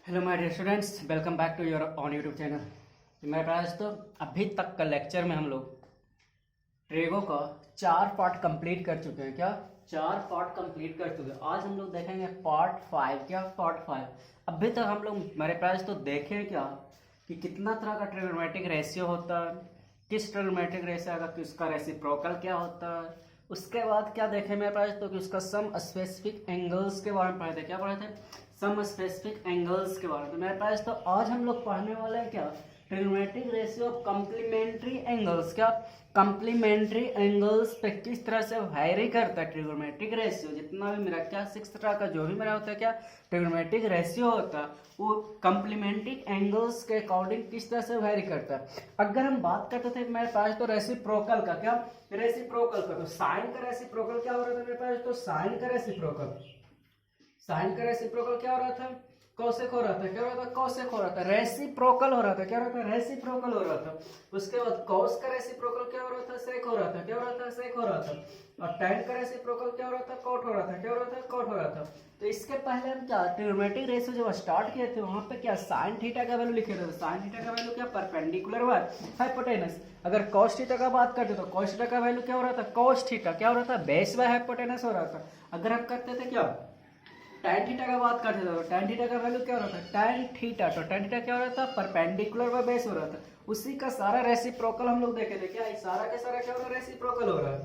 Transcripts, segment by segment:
Hello my dear students, welcome back to your own YouTube channel. मेरे पास तो अभी तक का लेक्चर में हम लोग ट्रेगो का 4 पार्ट कंप्लीट कर चुके हैं। क्या 4 पार्ट कंप्लीट कर चुके हैं। आज हम लोग देखेंगे पार्ट 5। क्या पार्ट 5? अभी तक हम लोग मेरे पास तो देखें क्या कि कितना तरह का ट्रिग्नोमेट्रिक रेशियो होता है, किस ट्रिग्नोमेट्रिक रेशियो का किसका रेसिप्रोकल क्या होता है। उसके बाद क्या देखें मेरे पास तो कि उसका सम स्पेसिफिक एंगल्स के बारे में पढ़े थे। क्या पढ़े थे? सम स्पेसिफिक एंगल्स के बारे में। तो मेरे पास तो आज हम लोग पढ़ने वाले हैं क्या trigonometric ratio of complementary angles. क्या कम्प्लीमेंट्री एंगल्स पे किस तरह से वैरी करता है ट्रिग्नोमेट्रिक रेशियो। जितना भी मेरा क्या 6 तरह का जो भी मेरा होता है क्या ट्रिग्नोमेट्रिक रेशियो होता है वो कम्प्लीमेंट्री एंगल्स के अकॉर्डिंग किस तरह से वैरी करता है। अगर हम बात करते थे मेरे पास तो रेसिप्रोकल का, क्या रेसिप्रोकल का, तो साइन का रेसिप्रोकल क्या हो रहा था मेरे पास तो साइन का रेसिप्रोकल क्या हो रहा था? कॉसेक हो रहा था। क्या हो रहा था? कॉसेक हो रहा था। रेसिप्रोकल हो रहा था। क्या हो रहा था? रेसिप्रोकल हो रहा था। उसके बाद कॉस का रेसिप्रोकल क्या हो रहा था? सेक हो रहा था। क्या हो रहा था? सेक हो रहा था। और टैन का रेसिप्रोकल क्या हो रहा था? कॉट हो रहा था। क्या हो रहा था? कॉट हो रहा था। तो इसके पहले हम क्या ट्रिग्नोमेट्रिक रेशियो जब स्टार्ट किए थे वहां पे क्या साइन थीटा का वैल्यू लिखे थे। साइन थीटा का वैल्यू क्या परपेंडिकुलर बाय हाइपोटेनस। अगर कॉस थीटा का बात करते तो कॉस थीटा का वैल्यू क्या हो रहा था? कॉस थीटा क्या हो रहा था? बेस बाय हाइपोटेनस हो रहा था। अगर हम करते थे क्या tan थीटा का बात करते थे तो tan थीटा का वैल्यू क्या हो रहा था? tan theta. तो tan थीटा क्या हो रहा था? परपेंडिकुलर बाय बेस हो रहा था। उसी का सारा रेसिप्रोकल हम लोग देखे थे। क्या सारा के सारा क्या हो रहा है? रेसिप्रोकल हो रहा है।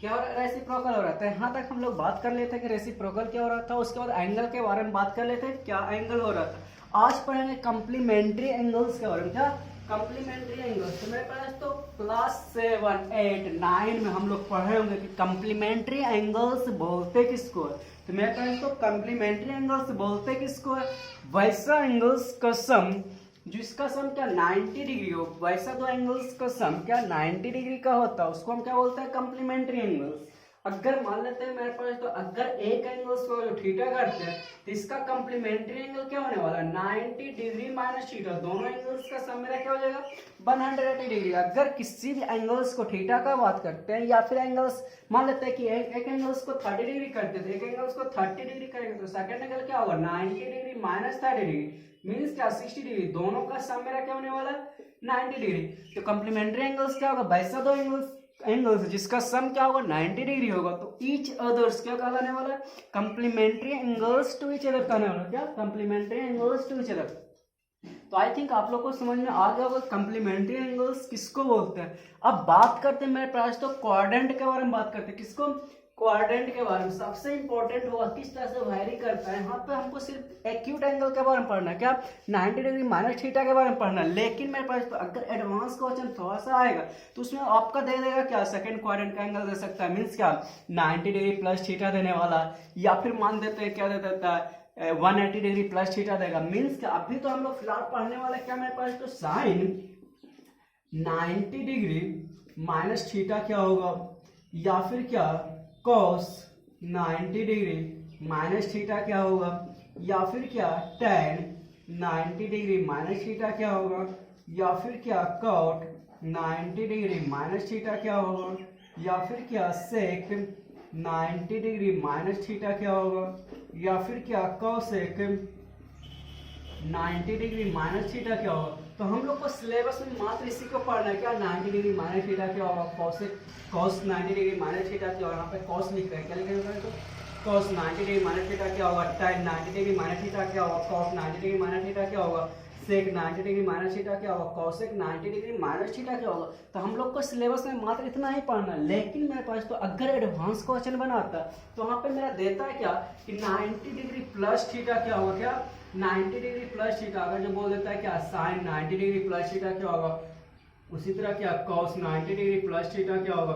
क्या हो रहा है? रेसिप्रोकल हो रहा था। यहाँ तक हम लोग बात कर लेते कि रेसिप्रोकल क्या हो रहा था। उसके बाद एंगल के बारे में बात कर लेते क्या एंगल हो रहा था। आज पढ़ेंगे कम्प्लीमेंट्री एंगल्स के बारे में। क्या कम्प्लीमेंट्री एंगल्स? तो मेरे पास तो क्लास 7, 8, 9 में हम लोग पढ़े होंगे कि कम्प्लीमेंट्री एंगल्स बोलते किसको है। तो मेरे पास तो कम्प्लीमेंट्री एंगल्स बोलते किसको है? वैसा एंगल्स का सम जिसका सम क्या 90 डिग्री हो। वैसा दो एंगल्स का सम क्या 90 डिग्री का होता है उसको हम क्या बोलते हैं? Complementary angles. अगर मान लेते हैं मेरे पास तो अगर एक एंगल्स को जो थीटा करते हैं तो इसका कम्प्लीमेंट्री एंगल क्या होने वाला है? 90 डिग्री माइनस थीटा। दोनों एंगल्स का सम मेरा क्या हो जाएगा? 180 डिग्री। अगर किसी भी एंगल्स को थीटा का बात करते हैं या फिर एंगल्स मान लेते हैं कि एक एंगल्स को 30 डिग्री करते थे, एक एंगल्स को 30 डिग्री करेंगे तो सेकंड एंगल क्या होगा? 90 डिग्री माइनस 30 डिग्री मीन्स क्या 60 डिग्री। दोनों का सम मेरा क्या होने वाला है? 90 डिग्री। तो कम्प्लीमेंट्री एंगल्स क्या होगा? वैसा दो एंगल्स जिसका सम क्या होगा 90 डिग्री होगा तो ईच अदर्स क्या कहलाने वाला है? Complementary angles to each other कहने वाला। क्या complementary angles to each other. तो आई थिंक आप लोग को समझ में आ गया होगा कम्प्लीमेंट्री एंगल्स किसको बोलते हैं। अब बात करते हैं मेरे पास तो क्वाड्रेंट के बारे में बात करते हैं। किसको? क्वाड्रेंट के बारे में। सबसे इंपॉर्टेंट होगा किस तरह से वैरी करता है। यहाँ पे हमको सिर्फ एक्यूट एंगल के बारे में पढ़ना है। क्या 90 डिग्री माइनस थीटा के बारे में पढ़ना है। लेकिन मेरे पास तो अगर एडवांस क्वेश्चन थोड़ा सा आएगा तो उसमें आपका दे देगा क्या सेकंड क्वाड्रेंट का एंगल दे सकता है। मीन्स क्या 90 डिग्री प्लस थीटा देने वाला, या फिर मान देते हैं क्या दे देता है 180 डिग्री प्लस थीटा देगा। मीन्स क्या अभी तो हम लोग फिलहाल पढ़ने वाले क्या मेरे पास तो साइन 90 डिग्री माइनस थीटा क्या होगा, या फिर क्या कॉस 90 डिग्री माइनस थीटा क्या होगा, या फिर क्या tan 90 डिग्री माइनस थीटा क्या होगा, या फिर क्या कॉट 90 डिग्री माइनस थीटा क्या होगा, या फिर क्या सेक 90 डिग्री माइनस थीटा क्या होगा, या फिर क्या कॉसेक 90 डिग्री माइनस थीटा क्या होगा। तो हम लोग को सिलेबस में मात्र इसी को पढ़ना है। क्या 90 डिग्री माइनस थीटा क्या होगा, कॉस 90 डिग्री माइनस थीटा क्या होगा। यहाँ पे कॉस लिख रहे हैं, क्या लिख रहे हैं तो कॉस 90 डिग्री माइनस थीटा क्या होगा, tan 90 डिग्री माइनस थीटा क्या होगा, कॉस 90 डिग्री माइनस थीटा क्या होगा, सेक 90 डिग्री माइनस थीटा क्या होगा, कॉसेक 90 डिग्री माइनस थीटा क्या होगा। तो हम लोग को सिलेबस में मात्र इतना ही पढ़ना है। लेकिन मेरे पास तो अगर एडवांस क्वेश्चन बनाता तो वहां पे मेरा देता है क्या कि 90 डिग्री प्लस थीटा क्या होगा। क्या 90 डिग्री प्लस थीटा अगर जो बोल देता है क्या साइन 90 डिग्री प्लस थीटा क्या होगा, उसी तरह क्या कॉस 90 डिग्री प्लस थीटा क्या होगा,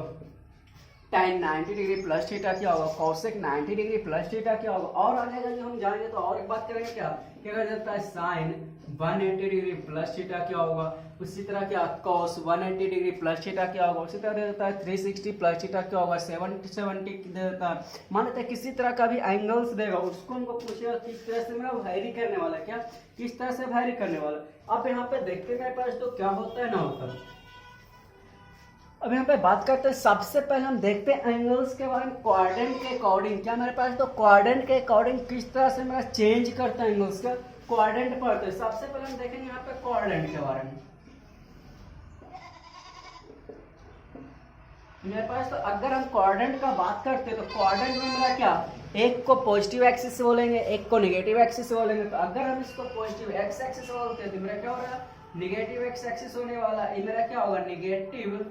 tan 90 डिग्री प्लस थीटा क्या होगा, कॉसेक 90 डिग्री प्लस थीटा क्या होगा। और आगे अगर हम जाएंगे तो और एक बात करेंगे क्या कर देता है साइन 180 डिग्री प्लस थीटा क्या होगा, उसी तरह क्या कॉस 180 डिग्री प्लस थीटा क्या होगा, उसी तरह दे देता है 360 प्लस थीटा क्या होगा, 770 दे देता है। मान लेते हैं किसी तरह का भी एंगल्स देगा उसको हमको पूछेगा किस तरह से मेरा वैरी करने वाला, क्या किस तरह से वैरी करने वाला। अब यहाँ पे देखते हैं मेरे पास तो क्या होता है ना होता है। अब यहाँ पे बात करते हैं, सबसे पहले हम देखते हैं एंगल्स के बारे में क्वाड्रेंट के अकॉर्डिंग। क्या मेरे पास तो क्वाड्रेंट के अकॉर्डिंग किस तरह से मेरा चेंज करता है एंगल्स का क्वाड्रेंट पढ़ते हैं। सबसे पहले हम देखेंगे यहाँ पे क्वाड्रेंट के बारे में। मेरे पास तो अगर हम क्वाड्रेंट का बात करते हैं तो क्वाड्रेंट में मेरा क्या, एक को पॉजिटिव एक्सिस बोलेंगे, एक को नेगेटिव एक्सिस बोलेंगे। तो अगर हम इसको पॉजिटिव एक्स एक्सिस बोलते हैं तो मेरा क्या हो रहा है, नेगेटिव एक्स एक्सिस होने वाला, ये मेरा क्या होगा, नेगेटिव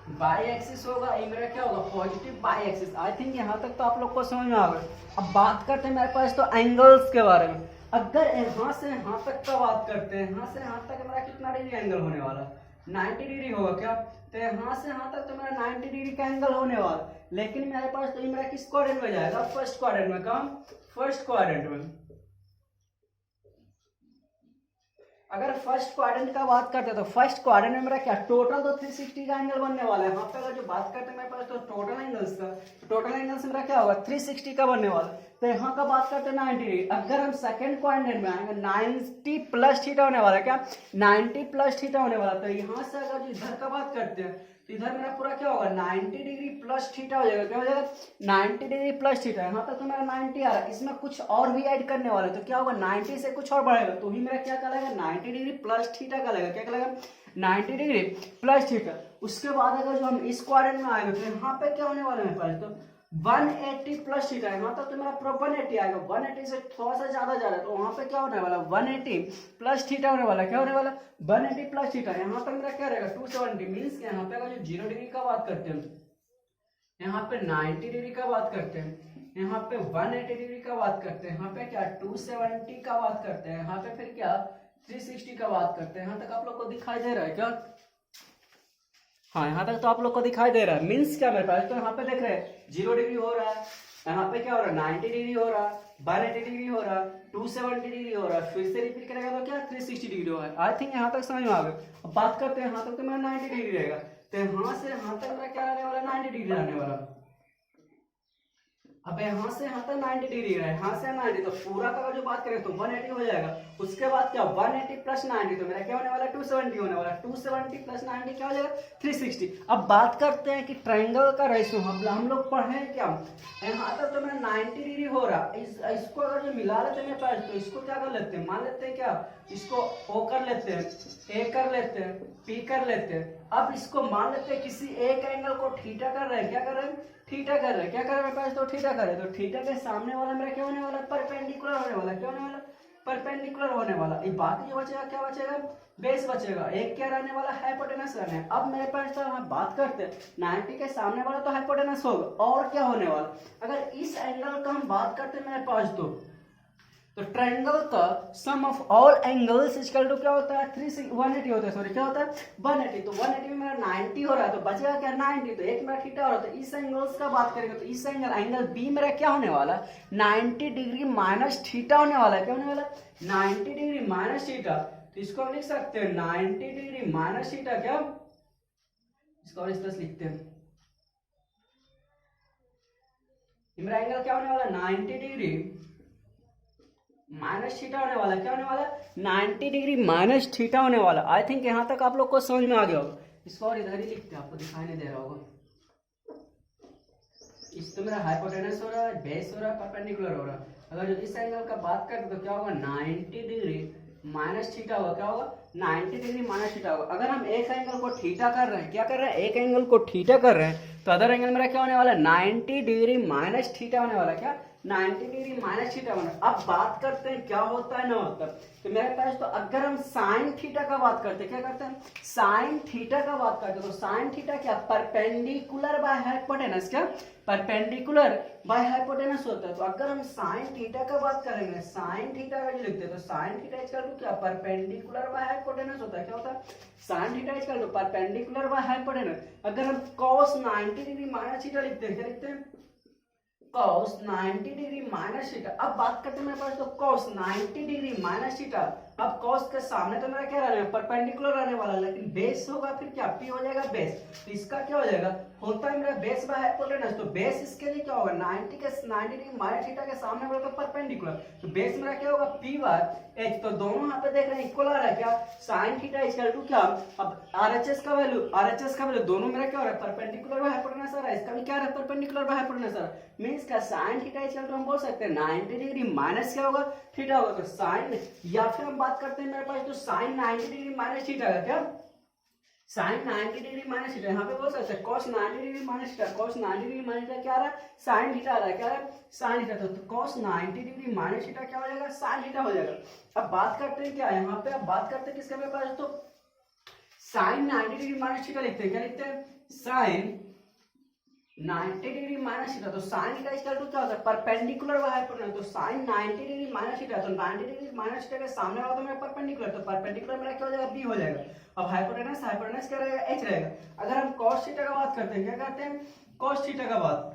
बाई एक्सिस होगा, ये मेरा क्या होगा, positive by axis. I think यहाँ तक तो आप लोग को समझ में आ गया। अब बात करते हैं मेरे पास तो एंगल्स के बारे में। अगर यहाँ से यहाँ तक का बात करते हैं, यहाँ से यहाँ तक मेरा कितना डिग्री एंगल होने वाला, 90 डिग्री होगा क्या। तो यहाँ से यहाँ तक तो मेरा 90 डिग्री का एंगल होने वाला, लेकिन मेरे पास तो ये मेरा किस क्वाड्रेंट में जाएगा, फर्स्ट क्वाड्रेंट में। कम फर्स्ट क्वाड्रेंट में। अगर फर्स्ट क्वाड्रेंट का बात करते हैं तो फर्स्ट क्वाड्रेंट में मेरा क्या, टोटल तो 360 का एंगल बनने वाला है। यहाँ पे अगर जो बात करते हैं मेरे पास तो टोटल एंगल्स का, टोटल एंगल से मेरा क्या होगा, 360 का बनने वाला। तो यहाँ का बात करते हैं 90 डिग्री। अगर हम सेकंड क्वाड्रेंट में आएंगे 90 प्लस थीटा होने वाला है, क्या 90 प्लस थीटा होने वाला। तो यहाँ से अगर जो इधर का बात करते हैं तो इधर मेरा पूरा क्या होगा, 90 डिग्री प्लस थीटा हो जाएगा। क्या हो जाएगा, 90 डिग्री प्लस थीटा। यहाँ तक तो मेरा 90 आ रहा है, इसमें कुछ और भी ऐड करने वाला है तो क्या होगा, 90 से कुछ और बढ़ेगा तो ही मेरा क्या कहलाएगा, 90 डिग्री प्लस थीटा कहलाएगा। क्या कहलाएगा, 90 डिग्री प्लस थीटा। उसके बाद अगर जो हम इस क्वाड्रेंट में आएंगे तो यहाँ पे क्या होने वाला है मेरे पास, तो 180 प्लस थीटा है। यहाँ तक तो मेरा पूरा 180 आएगा, 180 से थोड़ा सा ज्यादा जा रहा है तो वहां पे क्या होने वाला, 180 प्लस थीटा होने वाला। क्या होने वाला, 180 प्लस थीटा। यहाँ तक मेरा क्या रहेगा, 270 मीन्स यहाँ पे अगर जो 0 डिग्री का बात करते हैं, यहाँ पे 90 डिग्री का बात करते हैं, यहाँ पे 180 डिग्री का बात करते हैं, यहाँ पे क्या 270 का बात करते हैं, यहाँ पे फिर क्या 360 का बात करते हैं। यहाँ तक आप लोग को दिखाई दे रहा है क्या, हाँ यहाँ तक तो आप लोग को दिखाई दे रहा है। मीन्स क्या मेरे पास तो यहाँ पे देख रहे हैं 0 डिग्री हो रहा है, यहाँ पे क्या हो रहा है 90 डिग्री हो रहा है, 180 डिग्री हो रहा है, 270 डिग्री हो रहा है, फिर से रिपीट करेगा तो क्या 360 डिग्री हो रहा है। आई थिंक यहाँ तक समझ में आ गया। अब बात करते हैं यहाँ तक तो मेरा 90 डिग्री रहेगा, तो यहाँ से यहाँ तक मेरा क्या रहने वाला, 90 डिग्री रहने वाला। अब यहाँ से यहाँ तक 90 डिग्री है, यहाँ से 90 तो पूरा का जो बात करें तो 180 हो जाएगा। उसके बाद क्या 180 प्लस 90 तो मेरा क्या होने वाला, 270 होने वाला। 270 प्लस 90 क्या हो जाएगा, 360। अब बात करते हैं कि ट्रायंगल का रेशियो हम लोग पढ़े क्या, यहाँ तक तो मेरा 90 डिग्री हो रहा, इसको अगर जो मिला लेते हैं मेरे पास तो इसको क्या कर लेते हैं, मान लेते हैं क्या, इसको O कर लेते हैं, A कर लेते हैं, P कर लेते हैं। अब इसको मान लेते हैं किसी एक एंगल को थीटा कर रहे हैं, क्या कर रहे हैं, थीटा कर रहे हैं। क्या कर रहे हैं मेरे पास तो थीटा कर रहे हैं, तो थीटा के सामने वाला मेरा क्या होने वाला, परपेंडिकुलर होने वाला। क्या होने वाला, परपेंडिकुलर होने वाला। ये बाकी जो बचेगा क्या बचेगा, बेस बचेगा। एक क्या रहने वाला, हाइपोटेनस रहने। अब मेरे पास तो हम बात करते हैं 90 के सामने वाला तो हाइपोटेनस होगा, और क्या होने वाला। अगर इस एंगल का हम बात करते हैं मेरे पास तो ट्रायंगल का sum of all angles equal to क्या होता है, 180 होता है, सॉरी क्या होता है 180। तो 180 में मेरा 90 हो रहा है तो बचेगा क्या 90, तो एक मेरा थीटा हो रहा है। तो इस एंगल्स का बात करेंगे तो इस एंगल बी मेरा क्या होने वाला, 90 डिग्री माइनस थीटा होने वाला है। क्या होने वाला, 90 डिग्री माइनस थीटा। तो इसको हम लिख सकते हैं 90 डिग्री माइनस थीटा, क्या इसको और इस तरह से लिखते हैं, मेरा एंगल क्या होने वाला 90 डिग्री माइनस थीटा होने वाला। क्या होने वाला, 90 डिग्री माइनस थीटा होने वाला। आई थिंक यहां तक आप लोग को समझ में आ गया होगा। इसको और इधर ही लिखते हैं, आपको दिखाई नहीं दे रहा होगा। इस तो मेरा हाइपोटेनस हो रहा है, बेस हो रहा है, परपेंडिकुलर हो रहा है। अगर जो इस एंगल का बात करें तो क्या होगा 90 डिग्री माइनस थीटा होगा। क्या होगा 90 डिग्री माइनस थीटा होगा। अगर हम एक एंगल को थीटा कर रहे हैं, क्या कर रहे हैं, एक एंगल को थीटा कर रहे हैं तो अदर एंगल मेरा क्या होने वाला, 90 डिग्री माइनस थीटा होने वाला। क्या 90 डिग्री माइनस थीटा होना। अब बात करते हैं क्या होता है ना होता है। तो मेरे पास तो अगर हम साइन थीटा का बात करते हैं, क्या करते हैं साइन थीटा का बात करते हैं, तो साइन थीटा क्या परपेंडिकुलर बाय हाइपोटेनस, क्या परपेंडिकुलर बाय हाइपोटेनस होता है। तो अगर हम साइन थीटा का बात करेंगे, साइन थीटा का जो लिखते हैं तो साइन थीटा इक्वल टू क्या परपेंडिकुलर बाय हाइपोटेनस होता है। क्या होता है sine theta equal to perpendicular by hypotenuse. अगर हम cos 90 डिग्री माइनस थीटा लिखते हैं, क्या लिखते हैं cos 90 डिग्री माइनस थीटा। अब बात करते हैं मेरे पास तो cos 90 डिग्री माइनस थीटा। अब cos के सामने तो मेरा क्या रहने वाला, परपेंडिकुलर रहने वाला, लेकिन बेस होगा फिर क्या, p हो जाएगा बेस। तो इसका क्या हो जाएगा, होता है मेरा बेस बाय हाइपोटेनस, तो बेस इसके लिए क्या होगा, 90 डिग्री माइनस थीटा के सामने वाला परपेंडिकुलर, तो बेस मेरा क्या होगा, p बाय h। तो दोनों यहाँ पे देख रहे हैं इक्वल आ रहा है क्या, sin थीटा इक्वल टू क्या, अब RHS का वैल्यू दोनों मेरा क्या हो रहा है, परपेंडिकुलर बाय हाइपोटेनस आ रहा है, इसका भी क्या है, परपेंडिकुलर बाय हाइपोटेनस आ रहा है। मींस का sin थीटा इक्वल टू हम बोल सकते हैं 90 डिग्री माइनस क्या होगा, थीटा होगा। तो sin, या फिर हम बात करते हैं मेरे पास तो sin 90 डिग्री माइनस थीटा का क्या, sin 90 डिग्री माइनस थीटा, यहाँ पे बोल सकते हैं cos 90 degree minus theta. cos 90 degree minus theta क्या आ रहा है, sin थीटा आ रहा है, क्या आ रहा है, sin थीटा। तो cos 90 डिग्री माइनस थीटा क्या हो जाएगा, sin थीटा हो जाएगा। अब बात करते हैं क्या, यहाँ पे अब बात करते हैं किसके मेरे पास, तो sin 90 डिग्री माइनस थीटा लिखते हैं, क्या लिखते हैं, sin 90 डिग्री माइनस थीटा। तो sin का इक्वल टू क्या होता है, परपेंडिकुलर बाय हाइपोटेनस। तो sin 90 डिग्री माइनस थीटा, तो 90 डिग्री माइनस थीटा के सामने वाला तो मेरा परपेंडिकुलर, तो परपेंडिकुलर मेरा क्या हो जाएगा, b हो जाएगा। अब हाइपोटेनस क्या रहेगा, h रहेगा। अगर हम cos थीटा का बात करते हैं, क्या करते हैं, cos थीटा का बात,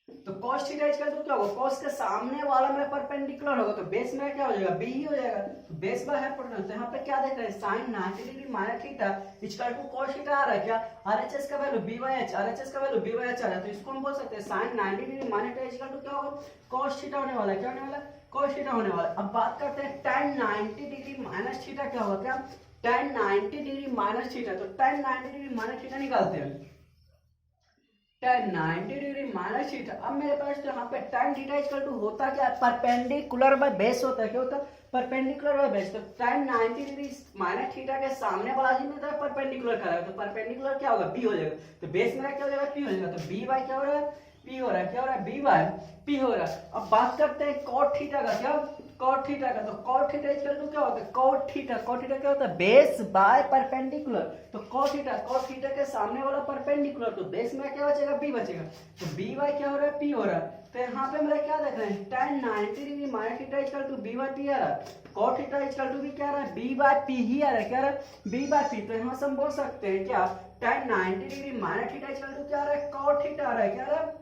तो cos थीटा इक्वल टू क्या होगा, cos के सामने वाला मेरा परपेंडिकुलर होगा, तो बेस मेरा क्या हो जाएगा, b ही हो जाएगा। तो बेस बाय हाइपोटेनस, तो यहाँ पे क्या देख रहे हैं, sin 90 degree minus theta equal to cos theta आ रहा है क्या, RHS का value b by h, RHS का वैल्यू b बाय h आ रहा है। तो इसको हम बोल सकते हैं sin 90 degree minus theta equal to क्या होगा, cos थीटा होने वाला है, क्या होने वाला है, cos थीटा होने वाला है। अब बात करते हैं tan 90 डिग्री माइनस थीटा क्या होगा, क्या tan 90 डिग्री माइनस थीटा। तो tan 90 डिग्री माइनस थीटा निकालते हैं, tan 90 डिग्री माइनस थीटा। अब मेरे पास तो यहाँ पे tan थीटा इक्वल टू होता क्या, परपेंडिकुलर बाय बेस होता है, क्या होता है, परपेंडिकुलर बाय बेस। तो tan 90 डिग्री माइनस थीटा के सामने वाला ही में परपेंडिकुलर खड़ा है, तो परपेंडिकुलर क्या होगा, b हो जाएगा। तो बेस मेरा क्या हो जाएगा, p हो जाएगा। तो b बाय क्या हो रहा है, p हो रहा है, क्या हो रहा है, b बाय p हो रहा है। अब बात करते हैं cot थीटा का, क्या cot थीटा का। तो cot थीटा इक्वल टू क्या होता है, cot थीटा क्या होता है, बेस बाय परपेंडिकुलर। तो cot थीटा के सामने वाला परपेंडिकुलर, तो बेस में क्या बचेगा, b बचेगा। तो b बाय क्या हो रहा है, p हो रहा है। तो यहाँ पे मेरा क्या देख रहे हैं, tan 90 degree minus theta equal to b by p आ रहा है, cot थीटा इक्वल टू भी क्या आ रहा है, b बाय p ही आ रहा है, क्या आ रहा है, b बाय p। तो यहाँ से हम बोल सकते हैं क्या, tan 90 degree minus theta equal to क्या आ रहा है, cot थीटा आ रहा है, क्या आ रहा है,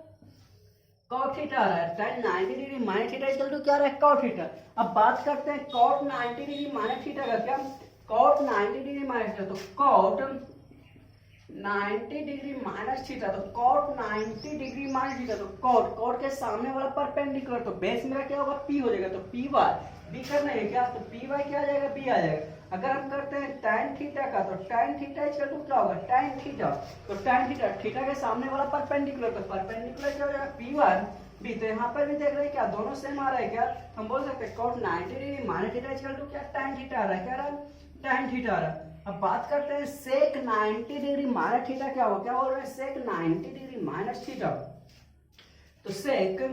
cot थीटा आ रहा है। tan 90 degree minus theta equal to क्या आ रहा है, cot थीटा। अब बात करते हैं cot 90 डिग्री माइनस थीटा का, क्या cot 90 डिग्री माइनस थीटा। तो cot 90 डिग्री माइनस थीटा, तो cot 90 डिग्री माइनस थीटा। तो cot के सामने वाला परपेंडिकुलर, तो बेस मेरा क्या होगा, p हो जाएगा। तो p बाय b करना है क्या, तो p बाय क्या आ जाएगा, b आ जाएगा। अगर हम करते हैं tan थीटा का, तो tan थीटा इक्वल टू क्या होगा, tan थीटा। तो tan थीटा के सामने वाला परपेंडिकुलर, तो परपेंडिकुलर क्या हो जाएगा, p बाय b। तो यहाँ पर भी देख रहे हैं क्या, दोनों सेम आ रहा है, क्या हम बोल सकते हैं cot 90 degree minus theta equal to क्या, tan थीटा आ रहा है, क्या आ रहा है, tan थीटा आ रहा है। अब बात करते हैं sec 90 डिग्री माइनस थीटा क्या होगा, क्या बोल रहे हैं, sec 90 डिग्री माइनस थीटा। तो sec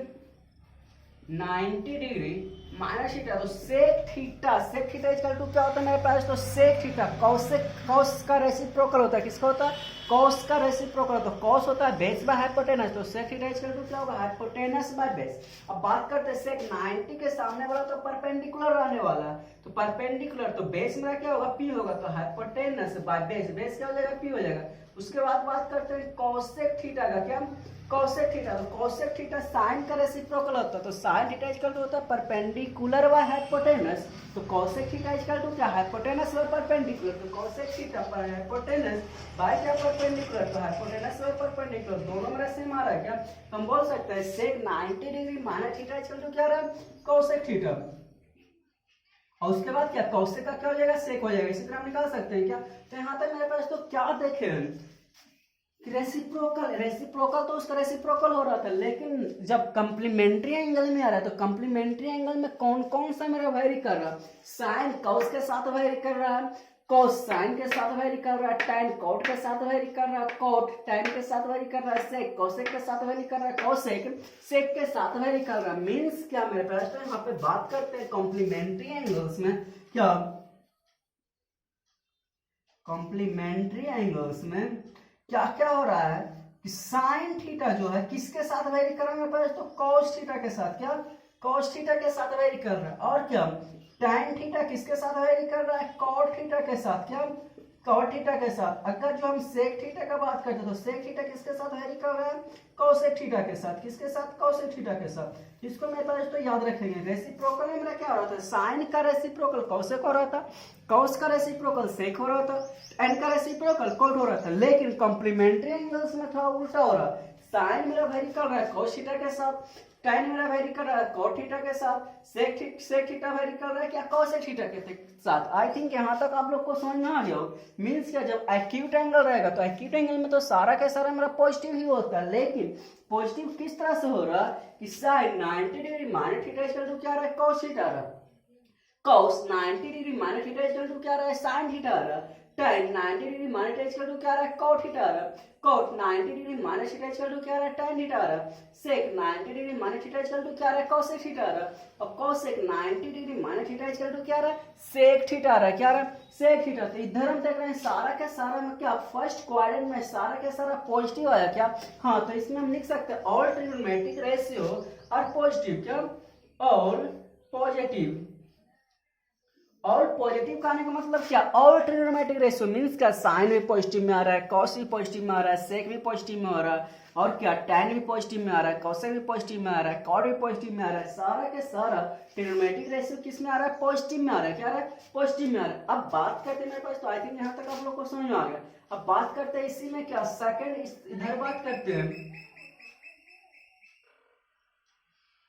90 डिग्री माइनस थीटा, तो sec थीटा इक्वल टू क्या होता है मेरे पास, तो sec थीटा cos का रेसिप्रोकल होता है, किसका होता है, cos का रेसिप्रोकल। तो cos होता है बेस बाय हाइपोटेनस, तो sec थीटा इक्वल टू क्या होगा, हाइपोटेनस बाय बेस। अब बात करते हैं sec 90 के सामने वाला तो परपेंडिकुलर रहने वाला है, तो परपेंडिकुलर, तो बेस मेरा क्या होगा, p होगा। तो हाइपोटेनस बाय बेस क्या हो जाएगा, p हो जाएगा। उसके बाद बात करते हैं cosec थीटा का, क्या cosec थीटा। तो cosec थीटा sin का रेसिप्रोकल होता है, तो sin थीटा इक्वल टू होता है परपेंडिकुलर बाय हाइपोटेनस। तो cosec थीटा इक्वल टू क्या, हाइपोटेनस बाय परपेंडिकुलर। तो cosec थीटा पर हाइपोटेनस बाय क्या, परपेंडिकुलर। तो हाइपोटेनस बाय परपेंडिकुलर दोनों मेरा सेम आ रहा है, क्या हम बोल सकते हैं sec 90 degree minus theta equal to क्या रहा है, cosec थीटा। और उसके बाद क्या, cosec का क्या हो जाएगा, sec हो जाएगा। इसी तरह हम निकाल सकते हैं क्या। तो यहाँ तक मेरे पास तो क्या देखे, रेसिप्रोकल तो उसका रेसिप्रोकल हो रहा था, लेकिन जब कंप्लीमेंट्री एंगल में आ रहा है, तो कंप्लीमेंट्री एंगल में कौन कौन सा मेरा वेरी कर रहा है, साइन कॉस के साथ वेरी कर रहा है, कॉस साइन के साथ वेरी कर रहा है, टैन कॉट के साथ वेरी कर रहा है, कॉट टैन के साथ वेरी कर रहा है, सेक कोसेक के साथ वेरी कर रहा है, कोसेक सेक के साथ वेरी कर रहा है। मींस क्या मेरे पास, तो यहाँ पे बात करते हैं कॉम्प्लीमेंट्री एंगल्स में, क्या कॉम्प्लीमेंट्री एंगल्स में क्या क्या हो रहा है कि साइन थीटा जो है किसके साथ वेरी कर रहा है मेरे पास, तो कॉस थीटा के साथ, क्या कॉस थीटा के साथ वेरी कर रहा है। और क्या टैन थीटा किसके साथ वेरी कर रहा है, कॉट थीटा के साथ, क्या कॉट थीटा के साथ। अगर जो हम सेक थीटा का बात करते हैं तो सेक थीटा किसके साथ वेरी कर रहा है, कोसेक थीटा के साथ। किसके साथ, कोसेक थीटा के साथ। इसको मेरे पास तो याद रखेंगे। रेसिप्रोकल में मेरा क्या हो रहा था, साइन का रेसिप्रोकल कोसेक हो रहा था, कॉस का रेसिप्रोकल सेक हो रहा था, एन का रेसिप्रोकल कोट हो रहा था। लेकिन कॉम्प्लीमेंट्री एंगल्स में थोड़ा उल्टा हो रहा है। साइन मेरा वेरी कर रहा है कोस थीटा के साथ, tan मेरा वेरी कर रहा है cot थीटा के साथ, sec थीटा वेरी कर रहा है क्या, cosec थीटा के साथ। आई थिंक यहाँ तक आप लोग को समझ में आ गया हो। मीन्स क्या, जब एक्यूट एंगल रहेगा तो एक्यूट एंगल में तो सारा का सारा मेरा पॉजिटिव ही होता है। लेकिन पॉजिटिव किस तरह से हो रहा है कि sine 90 degree minus theta equal to क्या रहा है, cos थीटा रहा, cos 90 degree minus theta equal to क्या रहा है, sin थीटा रहा, tan 90 degree minus theta equal to क्या रहा है, cot थीटा रहा, cot 90 degree minus theta equal to क्या रहा है, tan थीटा रहा, sec 90 degree minus theta equal to क्या रहा है, cosec थीटा रहा, और cosec 90 degree minus theta equal to क्या रहा है, sec थीटा रहा, क्या रहा, sec थीटा। तो इधर हम देख रहे हैं सारा का सारा में क्या, फर्स्ट क्वाड्रेंट में सारा का सारा पॉजिटिव आया क्या। हाँ, तो इसमें हम लिख सकते हैं all trigonometric ratio are positive, क्या, ऑल पॉजिटिव। ऑल पॉजिटिव का आने का मतलब क्या, ऑल ट्रिग्नोमेट्रिक रेशियो मींस क्या, साइन भी पॉजिटिव में आ रहा है, कॉस भी पॉजिटिव में आ रहा है, सेक भी पॉजिटिव में आ रहा है, और क्या टैन भी पॉजिटिव में आ रहा है, कॉसेक भी पॉजिटिव में आ रहा है, कॉट भी पॉजिटिव में आ रहा है। सारा के सारा ट्रिग्नोमेट्रिक रेशियो किस में आ रहा है, पॉजिटिव में आ रहा है, क्या आ रहा है, पॉजिटिव में आ रहा है। अब बात करते हैं मेरे पास, तो आई थिंक यहाँ तक आप लोग को समझ में आ गया। अब बात करते हैं इसी में क्या, सेकंड, इधर बात करते हैं।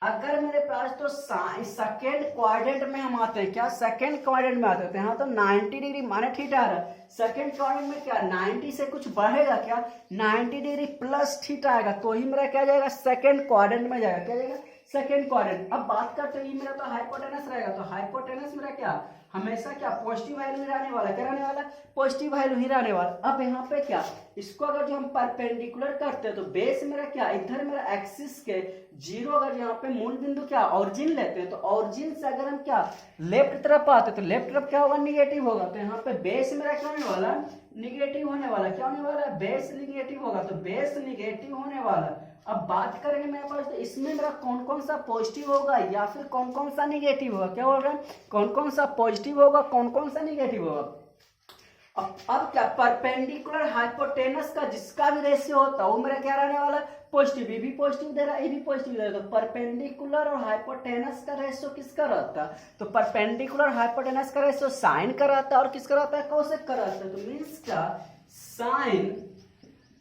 अगर मेरे पास तो सेकेंड क्वाड्रेंट में हम आते हैं, क्या, सेकेंड क्वाड्रेंट में आते हैं, यहाँ तो 90 डिग्री माने थीटा आ रहा है। सेकेंड क्वाड्रेंट में क्या, 90 से कुछ बढ़ेगा क्या, 90 डिग्री प्लस थीटा आएगा, तो ही मेरा क्या जाएगा, सेकेंड क्वाड्रेंट में जाएगा, क्या जाएगा, सेकेंड क्वाड्रेंट। अब बात करते हैं, ये मेरा तो हाइपोटेनस रहेगा, तो हाइपोटेनस मेरा क्या, हमेशा क्या, पॉजिटिव वैल्यू ही रहने वाला, क्या रहने वाला, पॉजिटिव वैल्यू ही रहने वाला। अब यहाँ पे क्या, इसको अगर जो हम परपेंडिकुलर करते हैं तो बेस मेरा क्या, इधर मेरा एक्सिस के जीरो, अगर यहाँ पे मूल बिंदु क्या, ऑरिजिन लेते हैं, तो ऑरिजिन से अगर हम क्या लेफ्ट तरफ आते हैं तो लेफ्ट तरफ क्या होगा, निगेटिव होगा। तो यहाँ पे बेस मेरा क्या होने वाला, निगेटिव होने वाला, क्या होने वाला, बेस निगेटिव होगा, तो बेस निगेटिव होने वाला। अब बात करेंगे मेरे पास, तो इसमें मेरा कौन कौन सा पॉजिटिव होगा या फिर कौन कौन सा निगेटिव होगा, क्या बोल रहे हैं, कौन कौन सा पॉजिटिव होगा, कौन कौन सा निगेटिव होगा। अब क्या, परपेंडिकुलर हाइपोटेनस का जिसका भी रेशियो होता है वो मेरा क्या रहने वाला, पॉजिटिव। ये भी पॉजिटिव दे रहा है, ये भी पॉजिटिव दे रहा है। तो परपेंडिकुलर और हाइपोटेनस का रेशियो किसका रहता है, तो परपेंडिकुलर हाइपोटेनस का रेशियो साइन का रहता है, और किसका रहता है, कोसेक का रहता है। तो मीन्स क्या, साइन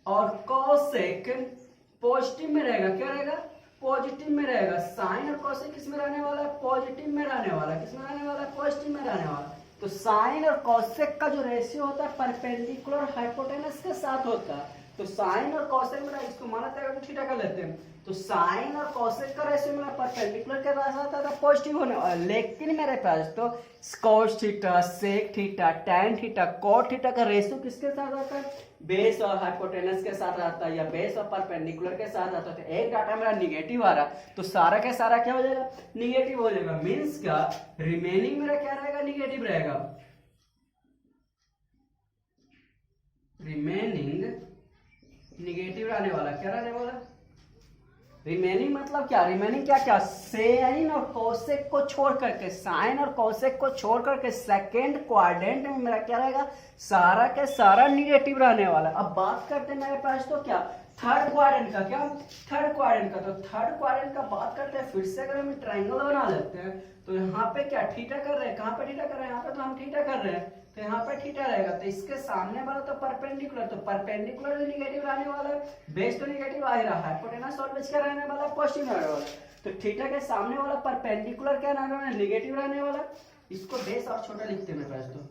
और कोसेक पॉजिटिव में रहेगा, क्या रहेगा, पॉजिटिव में रहेगा। साइन और कोसेक किस में रहने वाला है, पॉजिटिव में रहने वाला, किस में रहने वाला है, पॉजिटिव में रहने वाला। तो साइन और कोसेक का जो रेशियो होता है परपेंडिकुलर हाइपोटेनस के साथ होता है। तो साइन और कोसेक मेरा, इसको माना जाएगा तो थीटा कर लेते हैं, तो साइन और कोसेक का रेशियो मेरा परपेंडिकुलर के साथ आता था, पॉजिटिव होने वाला। लेकिन मेरे पास तो cos theta, sec theta, tan theta, cot theta का रेशियो किसके साथ आता है, बेस और हाइपोटेनस के साथ आता है, या बेस और परपेंडिकुलर के साथ आता है। तो एक डाटा मेरा निगेटिव आ रहा, तो सारा का सारा क्या हो जाएगा, निगेटिव हो जाएगा। मींस क्या, रिमेनिंग मेरा क्या रहेगा, निगेटिव रहेगा, रिमेनिंग निगेटिव रहने वाला, क्या रहने वाला, रिमेनिंग मतलब क्या, रिमेनिंग क्या क्या, साइन और कोसेक को छोड़ करके, साइन और कोसेक को छोड़ करके सेकेंड क्वाड्रेंट में मेरा क्या रहेगा, सारा के सारा निगेटिव रहने वाला। अब बात करते हैं मेरे पास तो क्या, थर्ड क्वाड्रेंट का, क्या, थर्ड क्वाड्रेंट का। तो थर्ड क्वाड्रेंट का बात करते हैं, फिर से अगर हम ट्रायंगल बना लेते हैं, तो यहाँ पे क्या थीटा कर रहे हैं, कहाँ पे थीटा कर रहे हैं, यहाँ पे तो हम थीटा कर रहे हैं, तो यहाँ पे थीटा रहेगा। तो इसके सामने वाला तो परपेंडिकुलर, तो परपेंडिकुलर भी निगेटिव रहने वाला है, बेस तो निगेटिव आ ही रहा है, हाइपोटेनस ऑलवेज क्या रहने वाला है, पॉजिटिव रहने वाला। तो थीटा के सामने वाला परपेंडिकुलर क्या रहने वाला है, निगेटिव रहने वाला। इसको बेस और छोटा लिखते हैं मेरे पास, तो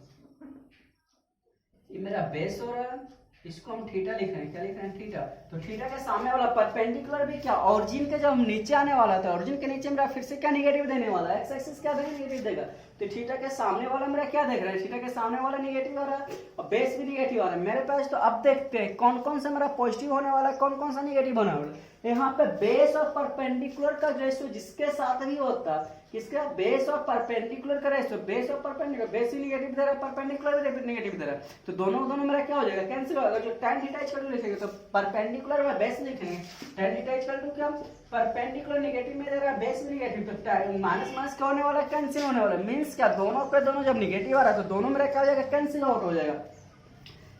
ये मेरा बेस हो रहा है, इसको हम थीटा लिख रहे हैं, क्या लिख रहे हैं, थीटा। तो थीटा के सामने वाला परपेंडिकुलर भी क्या, ऑरिजिन के जब हम नीचे आने वाला था, ऑरिजिन के नीचे मेरा फिर से क्या निगेटिव देने वाला है, एक्स एक्सिस क्या देगा, निगेटिव देगा। तो थीटा के सामने वाला मेरा क्या देख रहा है, थीटा के सामने वाला निगेटिव आ रहा है, और बेस भी निगेटिव आ रहा है मेरे पास। तो अब देखते हैं कौन कौन सा मेरा पॉजिटिव होने वाला है, कौन कौन सा निगेटिव होने वाला है। यहाँ पे बेस और परपेंडिकुलर का रेशियो जिसके साथ भी होता है, किसका, बेस और परपेंडिकुलर का रेशियो, बेस और परपेंडिकुलर, बेस ही निगेटिव दे रहा है, परपेंडिकुलर भी निगेटिव दे रहा है, तो दोनों दोनों मेरा क्या हो जाएगा, कैंसिल होगा। जो tan थीटा इक्वल टू लिखेंगे तो परपेंडिकुलर में बेस लिखेंगे, tan थीटा इक्वल टू क्या, परपेंडिकुलर निगेटिव में दे रहा है, बेस भी निगेटिव, तो माइनस माइनस क्या होने वाला है, कैंसिल होने वाला है। मींस क्या, दोनों पे दोनों जब निगेटिव आ रहा है तो दोनों मेरा क्या हो जाएगा, कैंसिल आउट हो जाएगा।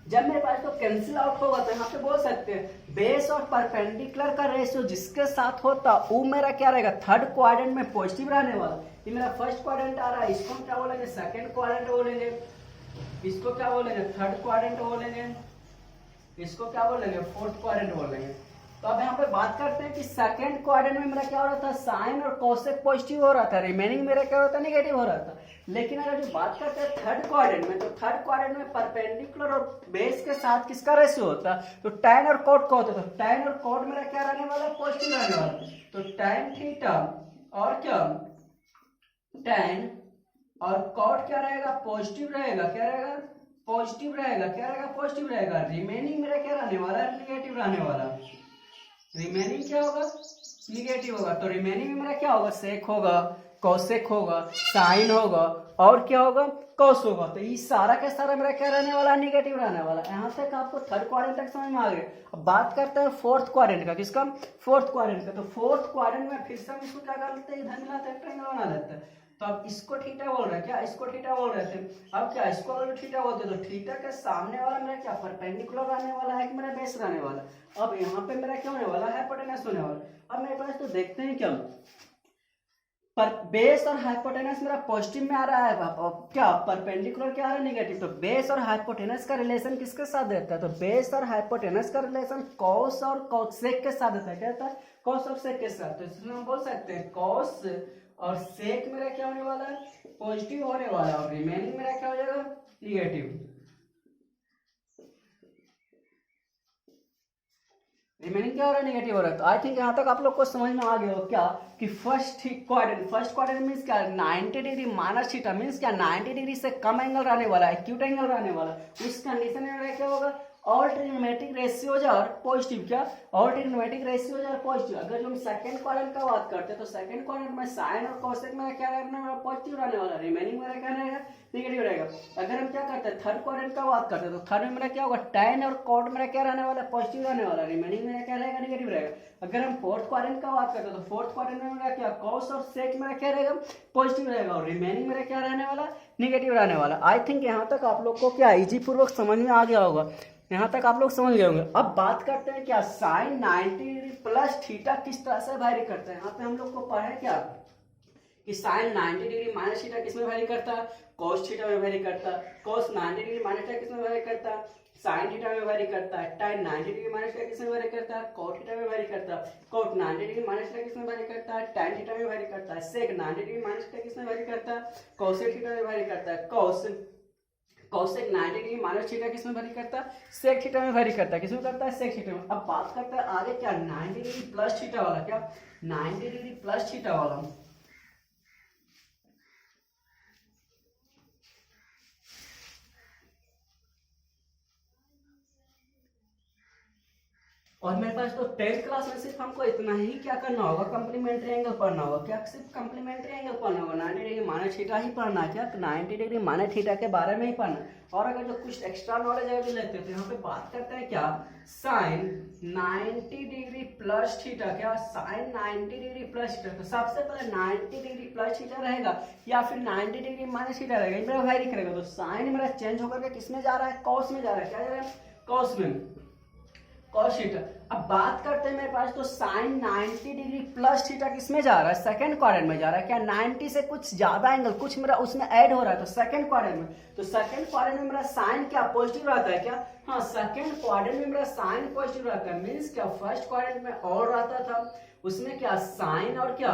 जब मेरे पास तो कैंसिल आउट होगा तो यहाँ पे बोल सकते हैं बेस और परपेंडिकुलर का रेशियो जिसके साथ होता वो मेरा क्या रहेगा, थर्ड क्वाड्रेंट में पॉजिटिव रहने वाला। ये मेरा फर्स्ट क्वाड्रेंट आ रहा है, इसको हम क्या बोलेंगे, सेकंड क्वाड्रेंट बोलेंगे, इसको क्या बोलेंगे, थर्ड क्वाड्रेंट बोलेंगे, इसको क्या बोलेंगे, फोर्थ क्वाड्रेंट बोलेंगे। तो अब यहाँ पे बात करते हैं कि सेकंड क्वाड्रेंट में मेरा क्या हो रहा था, साइन और कोसेक पॉजिटिव हो रहा था, रिमेनिंग मेरा क्या हो रहा था, नेगेटिव हो रहा था। लेकिन अगर जो बात करते हैं थर्ड क्वाड्रेंट में, तो थर्ड क्वाड्रेंट में परपेंडिकुलर और बेस के साथ किसका रेशियो होता है, तो tan और cot का होता है। तो tan और cot मेरा क्या रहने वाला, पॉजिटिव रहने वाला। तो tan थीटा और क्या, tan और cot क्या रहेगा, पॉजिटिव रहेगा, क्या रहेगा, पॉजिटिव रहेगा, क्या रहेगा, पॉजिटिव रहेगा। रिमेनिंग मेरा क्या रहने वाला है, निगेटिव रहने वाला। रिमेनिंग क्या होगा, निगेटिव होगा। तो रिमेनिंग में मेरा क्या होगा, सेक होगा, कोसेक होगा, साइन होगा और क्या होगा, कॉस होगा। तो ये सारा का सारा मेरा क्या रहने वाला, निगेटिव रहने वाला। यहाँ तक आपको थर्ड क्वाड्रेंट तक समझ में आ गया। अब बात करते हैं फोर्थ क्वाड्रेंट का, किसका, फोर्थ क्वाड्रेंट का। तो फोर्थ क्वाड्रेंट में फिर से हम इसको क्या कर लेते हैं, इधर मिलाते हैं, ट्रायंगल बना लेते हैं। तो अब इसको थीटा बोल रहे हैं, क्या इसको थीटा बोल रहे थे, अब क्या इसको अगर थीटा बोलते तो थीटा के सामने वाला मेरा क्या परपेंडिकुलर रहने वाला है कि मेरा बेस रहने वाला। अब यहाँ पे मेरा क्या होने वाला है, हाइपोटेनस होने वाला। अब मेरे पास तो देखते हैं क्या, पर बेस और हाइपोटेनस मेरा पॉजिटिव में आ रहा है, क्या परपेंडिकुलर क्या आ रहा है, नेगेटिव। तो बेस और हाइपोटेनस का रिलेशन किसके साथ देता है, तो बेस और हाइपोटेनस का रिलेशन कॉस और कोसेक के साथ देता है। क्या होता है, कॉस और सेक के साथ। तो इसमें हम बोल सकते हैं कॉस और सेक मेरा क्या होने वाला है, पॉजिटिव होने वाला, और रिमेनिंग मेरा क्या हो जाएगा, निगेटिव। रिमेनिंग क्या हो रहा है, नेगेटिव हो रहा है। तो आई थिंक यहाँ तक आप लोग को समझ में आ गया हो क्या, कि फर्स्ट क्वाड्रेंट मींस क्या, 90 डिग्री माइनस थीटा मींस क्या, 90 डिग्री से कम एंगल रहने वाला है, एक्यूट एंगल रहने वाला। उस कंडीशन में क्या होगा, all trigonometric ratios are positive. क्या, all trigonometric ratios are positive. अगर जो हम सेकंड क्वाड्रेंट का बात करते हैं तो सेकंड क्वाड्रेंट में साइन और कोसेक में क्या रहने वाला, पॉजिटिव रहने वाला, रिमेनिंग मेरा क्या रहेगा, नेगेटिव रहेगा। अगर हम क्या करते हैं थर्ड क्वाड्रेंट का बात करते हैं तो थर्ड में मेरा क्या होगा, tan और cot मेरा क्या रहने वाला, पॉजिटिव रहने वाला, रिमेनिंग मेरा क्या रहेगा, नेगेटिव रहेगा। अगर हम फोर्थ क्वाड्रेंट का बात करते हैं तो फोर्थ क्वाड्रेंट में मेरा क्या, cos और sec मेरा क्या रहेगा, पॉजिटिव रहेगा, और रिमेनिंग मेरा क्या रहने वाला, निगेटिव रहने वाला। आई थिंक यहाँ तक आप लोग को क्या इजी पूर्वक समझ में आ गया होगा, यहाँ तक आप लोग समझ गए होंगे। अब बात करते हैं क्या, साइन 90 डिग्री प्लस थीटा किस तरह से वैरी करते हैं। यहाँ पे हम लोग को पढ़ा है क्या, कि साइन 90 डिग्री माइनस थीटा किसमें वैरी करता है, कॉस थीटा में वैरी करता है। कॉस 90 डिग्री माइनस थीटा किसमें वैरी करता है, साइन थीटा में वैरी करता है। tan 90 डिग्री माइनस थीटा किसमें वैरी करता है, cot थीटा में वैरी करता है। cot 90 डिग्री माइनस थीटा किसमें वैरी करता है, tan थीटा में वैरी करता है। sec 90 डिग्री माइनस थीटा किसमें वैरी करता है, cosec थीटा में वैरी करता है। cosec 90 डिग्री माइनस थीटा किसमें वैरी करता है, sec थीटा में वैरी करता है। किसमें करता है, sec थीटा में। अब बात करते हैं आगे क्या, 90 डिग्री प्लस थीटा वाला, क्या 90 डिग्री प्लस थीटा वाला। और मेरे पास तो 10th क्लास में सिर्फ हमको इतना ही क्या करना होगा, कम्प्लीमेंट्री एंगल पढ़ना होगा। क्या सिर्फ कम्प्लीमेंट्री एंगल पढ़ना होगा, 90 डिग्री माइनस थीटा ही पढ़ना है। क्या 90 डिग्री माइनस थीटा के बारे में ही पढ़ना। और अगर जो कुछ एक्स्ट्रा नॉलेज अगर लेते हैं तो यहाँ पे बात करते हैं क्या, साइन 90 डिग्री प्लस थीटा। क्या साइन 90 डिग्री प्लस थीटा, तो सबसे पहले 90 डिग्री प्लस थीटा रहेगा या फिर 90 डिग्री माइनस थीटा रहेगा, ये मेरा वैरी करेगा। तो साइन मेरा चेंज होकर के किसमें जा रहा है, कॉस में जा रहा है। क्या जा रहा है, कॉस में, कॉस थीटा। अब बात करते हैं मेरे पास तो साइन 90 डिग्री प्लस थीटा किसमें जा रहा है, सेकंड क्वाड्रेंट में जा रहा है। क्या 90 से कुछ ज्यादा एंगल कुछ मेरा उसमें ऐड हो रहा है, तो सेकंड क्वाड्रेंट में। तो सेकंड क्वाड्रेंट में मेरा साइन क्या पॉजिटिव रहता है। क्या, हाँ सेकंड क्वाड्रेंट में मेरा साइन पॉजिटिव रहता है। मींस क्या, फर्स्ट क्वाड्रेंट में और रहता था, उसमें क्या साइन और क्या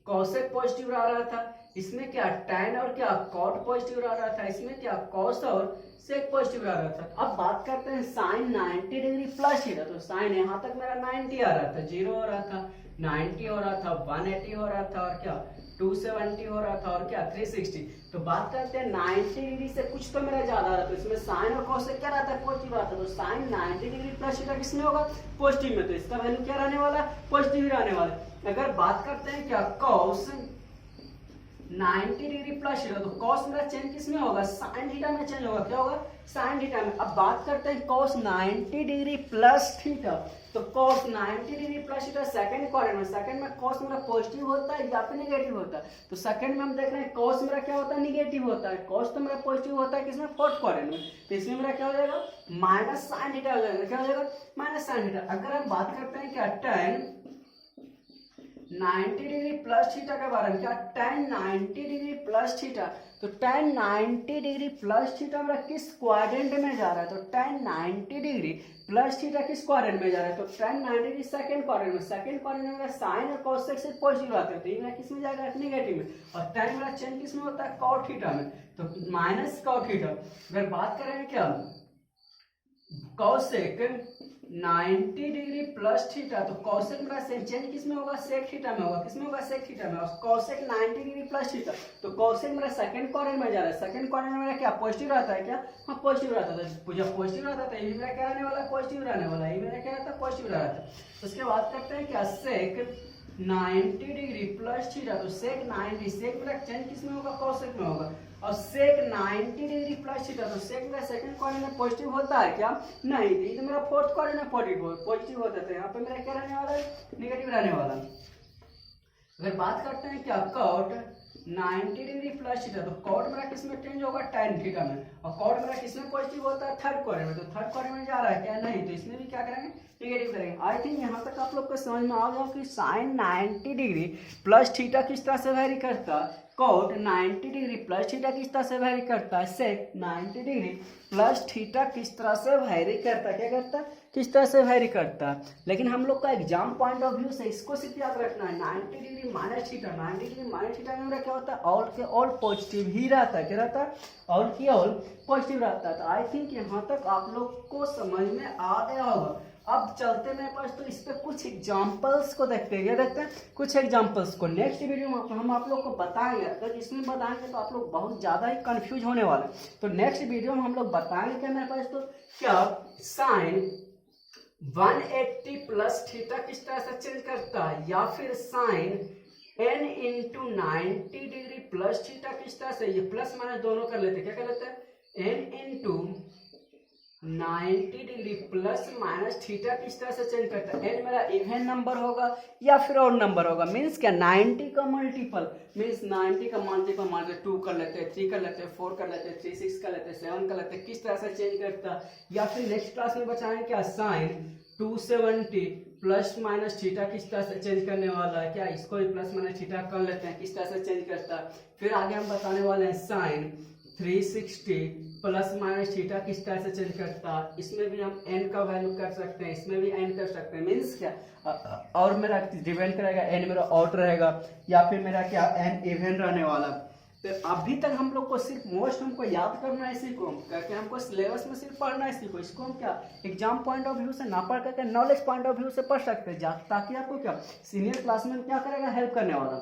कॉसेक पॉजिटिव रहा था। इसमें क्या tan और क्या cot पॉजिटिव रहा था। इसमें क्या cos और sec पॉजिटिव रहा था। अब बात करते हैं साइन 90 डिग्री प्लस थीटा। तो साइन यहाँ तक मेरा 90 आ रहा था, 0 हो रहा था, 90 हो रहा था, 180 हो रहा था, और क्या 270 हो रहा था, और क्या 360। तो बात करते हैं 90 डिग्री से कुछ तो मेरा ज्यादा रहा, तो इसमें साइन और cos क्या रहता है, पॉजिटिव रहता है। तो साइन 90 डिग्री प्लस थीटा किसमें होगा, पॉजिटिव में। तो इसका वैल्यू क्या रहने वाला, पॉजिटिव ही रहने वाला। अगर बात करते हैं क्या 90 डिग्री प्लस थीटा, तो कॉस मेरा चेंज किस में होगा, साइन थीटा में चेंज होगा, क्या होगा, साइन थीटा में। अब बात करते हैं कॉस 90 डिग्री प्लस थीटा, तो cos 90 degree plus theta second quadrant में, सेकंड में कॉस मेरा पॉजिटिव होता है या फिर नेगेटिव होता है, तो सेकंड में हम देख रहे हैं कॉस मेरा क्या होता है, नेगेटिव होता है, कॉस तो मेरा पॉजिटिव होता है किसमें, फोर्थ क्वाड्रेंट में, तो इसमें मेरा क्या हो जाएगा, माइनस साइन थीटा हो जाएगा, क्या हो जाएगा, माइनस साइन थीटा। अगर हम बात करते हैं क्या tan 90 डिग्री प्लस थीटा के बारे में, क्या tan 90 डिग्री प्लस थीटा, तो tan 90 डिग्री प्लस थीटा मेरा किस क्वाड्रेंट में जा रहा है, तो tan 90 डिग्री प्लस थीटा किस क्वाड्रेंट में जा रहा है, तो tan 90 डिग्री सेकंड क्वाड्रेंट में, सेकंड क्वाड्रेंट में मेरा साइन और cos से पॉजिटिव आते हैं, तो ये मेरा किस में जाएगा, नेगेटिव में, और tan मेरा चेंज किस में होता है, cot थीटा में, तो माइनस cot थीटा। अगर बात करेंगे क्या cosec 90 डिग्री प्लस थीटा, तो cosec मेरा चेंज किस में होगा, sec थीटा में होगा, किस में होगा, sec थीटा में, और cosec 90 डिग्री प्लस थीटा, तो cosec मेरा सेकंड क्वाड्रेंट में जा रहा है, सेकंड क्वाड्रेंट में मेरा क्या पॉजिटिव रहता है, क्या, हाँ पॉजिटिव रहता है, तो जब पॉजिटिव रहता है ये मेरा क्या रहने वाला है, पॉजिटिव रहने वाला है, ये मेरा क्या रहता है, पॉजिटिव रहता है। उसके बाद करते हैं क्या sec 90 डिग्री प्लस थीटा, तो sec 90, sec मेरा चेंज किस में होगा, cosec में होगा, और sec 90 डिग्री प्लस थीटा, तो sec मेरा सेकंड क्वाड्रेंट में पॉजिटिव होता है क्या, नहीं, तो ये तो मेरा फोर्थ क्वाड्रेंट में पॉजिटिव होता है, तो यहाँ पे मेरा क्या रहने वाला है, नेगेटिव रहने वाला है। अगर बात करते हैं क्या cot 90 डिग्री प्लस थीटा, तो cot मेरा किस में चेंज होगा, tan थीटा में, और cot मेरा किस में पॉजिटिव होता है, थर्ड क्वाड्रेंट में, तो थर्ड क्वाड्रेंट में जा रहा है क्या, नहीं, तो इसमें भी क्या करेंगे, नेगेटिव करेंगे। आई थिंक यहाँ तक आप लोग को समझ में आ गया कि साइन 90 डिग्री प्लस थीटा किस तरह से वेरी करता है, cot 90 डिग्री प्लस थीटा किस तरह से वेरी करता है, sec 90 डिग्री प्लस थीटा किस तरह से वेरी करता है, क्या करता है, किस तरह से वेरी करता है। लेकिन हम लोग का एग्जाम पॉइंट ऑफ व्यू से इसको सिर्फ याद रखना है, 90 degree minus theta, 90 degree minus theta में मेरा क्या होता है, ऑल के ऑल पॉजिटिव ही रहता है, क्या रहता है, ऑल की ऑल पॉजिटिव रहता है। तो आई थिंक यहाँ तक आप लोग को समझ में आ गया होगा। अब चलते मेरे पास तो इस पे कुछ एग्जांपल्स को देखते हैं, क्या देखते हैं, कुछ एग्जांपल्स को। नेक्स्ट वीडियो में हम आप लोग को बताएंगे, अगर इसमें बताएंगे तो आप लोग बहुत ज़्यादा ही कंफ्यूज होने वाले, तो नेक्स्ट वीडियो में हम लोग बताएंगे क्या मेरे पास तो क्या साइन 180 प्लस थीटा किस तरह से चेंज करता है, या फिर sine n into 90 degree plus theta किस तरह से, ये प्लस माइनस दोनों कर लेते हैं, क्या कर लेते हैं, n into 90 degree plus minus theta किस तरह से चेंज करता है, n मेरा इवन नंबर होगा या फिर और नंबर होगा, मीन्स क्या 90 का मल्टीपल, मीन्स 90 का मल्टीपल मान लो 2 कर लेते हैं, 3 कर लेते हैं, 4 कर लेते हैं, 3 6 कर लेते हैं, 7 कर लेते हैं, किस तरह से चेंज करता है। या फिर नेक्स्ट क्लास में बचाएंगे क्या साइन 270 प्लस माइनस थीटा किस तरह से चेंज करने वाला है, क्या इसको भी प्लस माइनस थीटा कर लेते हैं, किस तरह से चेंज करता है। फिर आगे हम बताने वाले हैं साइन 360 प्लस माइनस थीटा किस तरह से चेंज करता है, इसमें भी हम n का वैल्यू कर सकते हैं, इसमें भी n कर सकते हैं, मीन्स क्या और मेरा डिपेंड करेगा, n मेरा ऑड रहेगा या फिर मेरा क्या n इवन रहने वाला। तो अभी तक हम लोग को सिर्फ मोस्ट हमको याद करना है इसी को, क्योंकि हमको सिलेबस में सिर्फ पढ़ना है इसी को, इसको हम क्या एग्जाम पॉइंट ऑफ व्यू से ना पढ़ करके नॉलेज पॉइंट ऑफ व्यू से पढ़ सकते हैं, ताकि आपको क्या सीनियर क्लास में क्या करेगा, हेल्प करने वाला।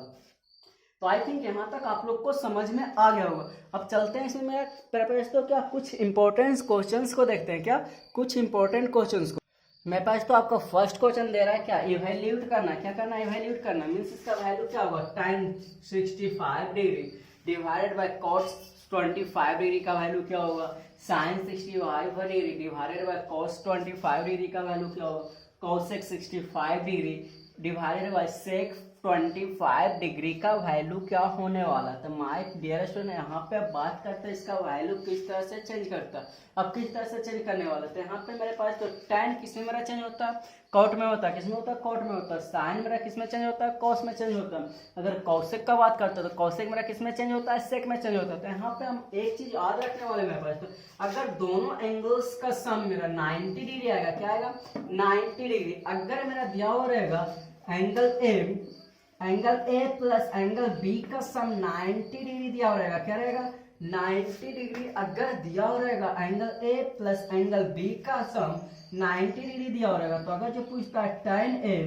तो आई थिंक यहाँ तक आप लोग को समझ में आ गया होगा। अब चलते हैं इसमें मेरा प्रेपरेशन तो क्या कुछ इंपॉर्टेंट क्वेश्चंस को देखते हैं, क्या कुछ इंपॉर्टेंट क्वेश्चंस को। मेरे पास तो आपका फर्स्ट क्वेश्चन दे रहा है क्या इवैल्यूएट करना, क्या करना इवैल्यूएट करना, मीन्स इसका वैल्यू क्या होगा tan 65 degree divided by cos 25 degree का वैल्यू क्या होगा, sin 65 degree divided by cos 25 degree का वैल्यू क्या होगा, cosec 65 degree divided by sec 25 degree का वैल्यू क्या होने वाला। तो माय डियर स्टूडेंट यहाँ पे बात करते हैं इसका वैल्यू किस तरह से चेंज करता है। अब किस तरह से चेंज करने वाला, तो यहाँ पे मेरे पास तो tan किस में मेरा चेंज होता है, कॉट में होता है, किस में होता है, कॉट में होता है। साइन मेरा किस में चेंज होता है, कॉस में चेंज होता है। अगर कॉसेक का बात करते हैं तो कॉसेक मेरा किस में चेंज होता है, सेक में चेंज होता है। तो यहाँ पे हम एक चीज याद रखने वाले मेरे पास, तो अगर दोनों एंगल्स का सम मेरा 90 डिग्री आएगा, क्या आएगा 90 डिग्री। अगर मेरा दिया हुआ रहेगा angle A plus angle B का सम 90 डिग्री दिया हुआ रहेगा, क्या रहेगा 90 डिग्री। अगर दिया हुआ रहेगा angle A plus angle B का सम 90 डिग्री दिया हुआ रहेगा, तो अगर जो पूछता है tan A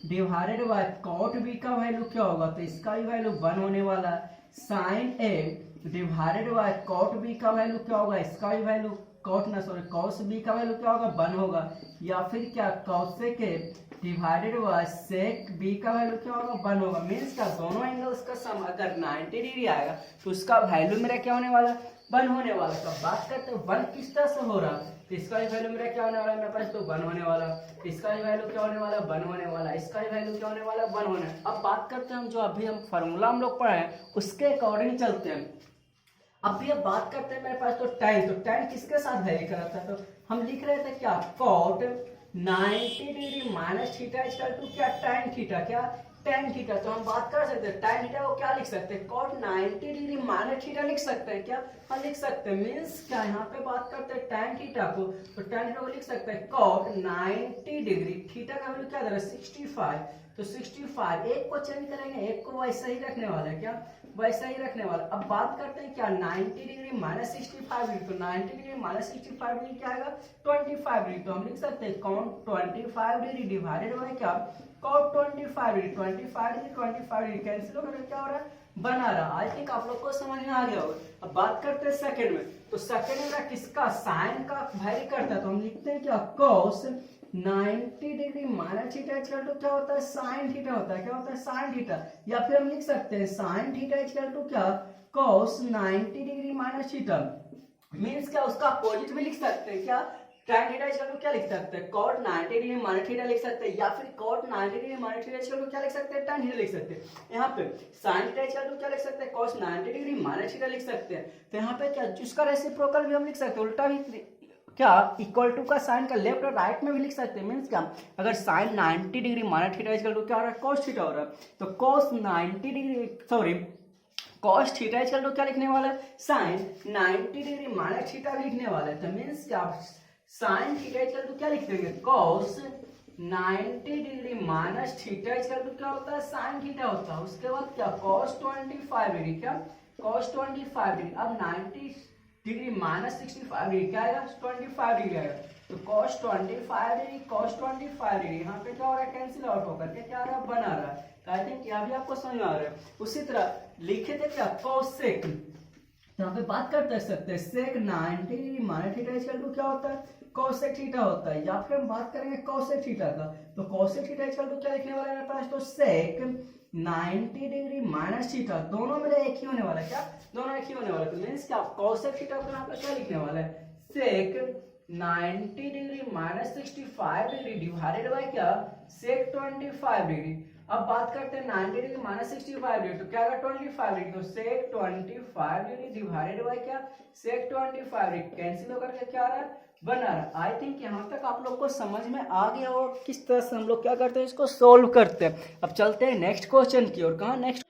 divided by cot B का वैल्यू क्या होगा, तो इसका भी वैल्यू 1 होने वाला है। sin A divided by cot B का वैल्यू क्या होगा, इसका भी वैल्यू कॉस बी का वैल्यू क्या होगा 1 होगा, या फिर क्या cosec A divided by sec B का वैल्यू क्या होगा 1 होगा। मीन्स का दोनों एंगल्स का सम अगर 90 डिग्री आएगा तो उसका वैल्यू मेरा क्या होने वाला 1 होने वाला। तो बात करते हैं 1 किस तरह से हो रहा, तो इसका भी वैल्यू मेरा क्या होने वाला मेरे पास तो 1 होने वाला, इसका भी वैल्यू क्या होने वाला 1 होने वाला, इसका भी वैल्यू क्या होने वाला 1 होने। अब बात करते हैं हम जो अभी हम फार्मूला हम लोग पढ़े हैं उसके अकॉर्डिंग चलते हैं। अब भी अब बात करते हैं मेरे पास तो tan किसके साथ वेरी कर रहा था, तो हम लिख रहे थे क्या cot 90 degree minus theta equal to क्या tan थीटा, क्या tan थीटा। तो हम बात कर सकते हैं tan थीटा को क्या लिख सकते हैं cot 90 डिग्री माइनस थीटा लिख सकते हैं, क्या हम लिख सकते हैं। मीन्स क्या यहाँ पे बात करते हैं tan थीटा को, तो tan थीटा को लिख सकते हैं cot 90 डिग्री, थीटा का वैल्यू क्या दे रहा है 65, तो 65 एक को चेंज करेंगे एक को वैसा ही रखने वाला है, क्या वैसा ही रखने वाला। अब बात करते हैं क्या 90 डिग्री माइनस 65 डिग्री, तो 90 डिग्री माइनस 65 डिग्री क्या आएगा 25 डिग्री, तो हम लिख सकते हैं कॉट 25 डिग्री डिवाइडेड बाय क्या कॉट 25 डिग्री, 25 डिग्री कैंसिल होकर क्या हो रहा है बना रहा। आई थिंक आप लोग को समझ में आ गया होगा। अब बात करते हैं सेकंड में, तो सेकंड में किसका साइन का वैरी करता है, तो हम लिखते हैं क्या cos 90 degree minus theta equal to क्या होता है साइन थीटा होता है, क्या होता है साइन थीटा, या फिर हम लिख सकते हैं साइन थीटा इक्वल टू क्या cos 90 degree minus theta. Means क्या उसका अपोजिट भी लिख सकते हैं, क्या tan थीटा इक्वल टू क्या लिख सकते हैं cot 90 डिग्री माइनस थीटा लिख सकते हैं, या फिर cot 90 degree minus theta equal to क्या लिख सकते हैं tan थीटा लिख सकते हैं। यहाँ पे sin थीटा इक्वल टू क्या लिख सकते हैं cos 90 डिग्री माइनस थीटा लिख सकते हैं। तो यहाँ पे क्या जिसका रेसिप्रोकल भी हम लिख सकते हैं, उल्टा भी क्या इक्वल टू का साइन का लेफ्ट और राइट में भी लिख सकते हैं। मींस क्या अगर sine 90 degree minus theta equal to क्या हो रहा है cos थीटा हो रहा है, तो cos 90 degree sorry cos theta equal to क्या लिखने वाला है साइन 90 डिग्री माइनस थीटा भी लिखने वाला है। तो मींस क्या साइन थीटा इक्वल टू क्या लिख देंगे cos 90 degree minus theta equal to क्या होता है साइन थीटा होता है। उसके बाद क्या cos 25 डिग्री, क्या cos 25 डिग्री, अब 90 डिग्री माइनस 65 डिग्री क्या आएगा 25 डिग्री आएगा, तो cos 25 डिग्री cos 25 डिग्री यहाँ पे क्या हो रहा है कैंसिल आउट होकर के क्या आ रहा है बना रहा है। तो आई थिंक यहाँ भी आपको समझ में आ रहा है। उसी तरह लिखे थे क्या cosec, तो यहाँ पे बात करते सकते हैं sec 90 degree minus theta equal to क्या होता है cosec थीटा होता है, या फिर हम बात करेंगे cosec थीटा का, तो cosec थीटा इक्वल टू क्या लिखने वाला है मेरे पास तो sec 90 डिग्री माइनस थीटा, दोनों मेरे एक ही होने वाला है, क्या दोनों एक ही होने वाला है। तो मींस क्या cosec थीटा को यहाँ पे क्या लिखने वाला है sec 90 degree minus 65 degree divided by क्या sec 25 डिग्री। अब बात करते हैं 90 डिग्री माइनस 65 डिग्री, तो क्या आएगा 25 डिग्री, तो sec 25 डिग्री डिवाइडेड बाय क्या sec 25 डिग्री कैंसिल होकर के क्या आ रहा है बना रहा। आई थिंक यहाँ तक आप लोग को समझ में आ गया और किस तरह से हम लोग क्या करते हैं इसको सोल्व करते हैं। अब चलते हैं नेक्स्ट क्वेश्चन की ओर। कहाँ नेक्स्ट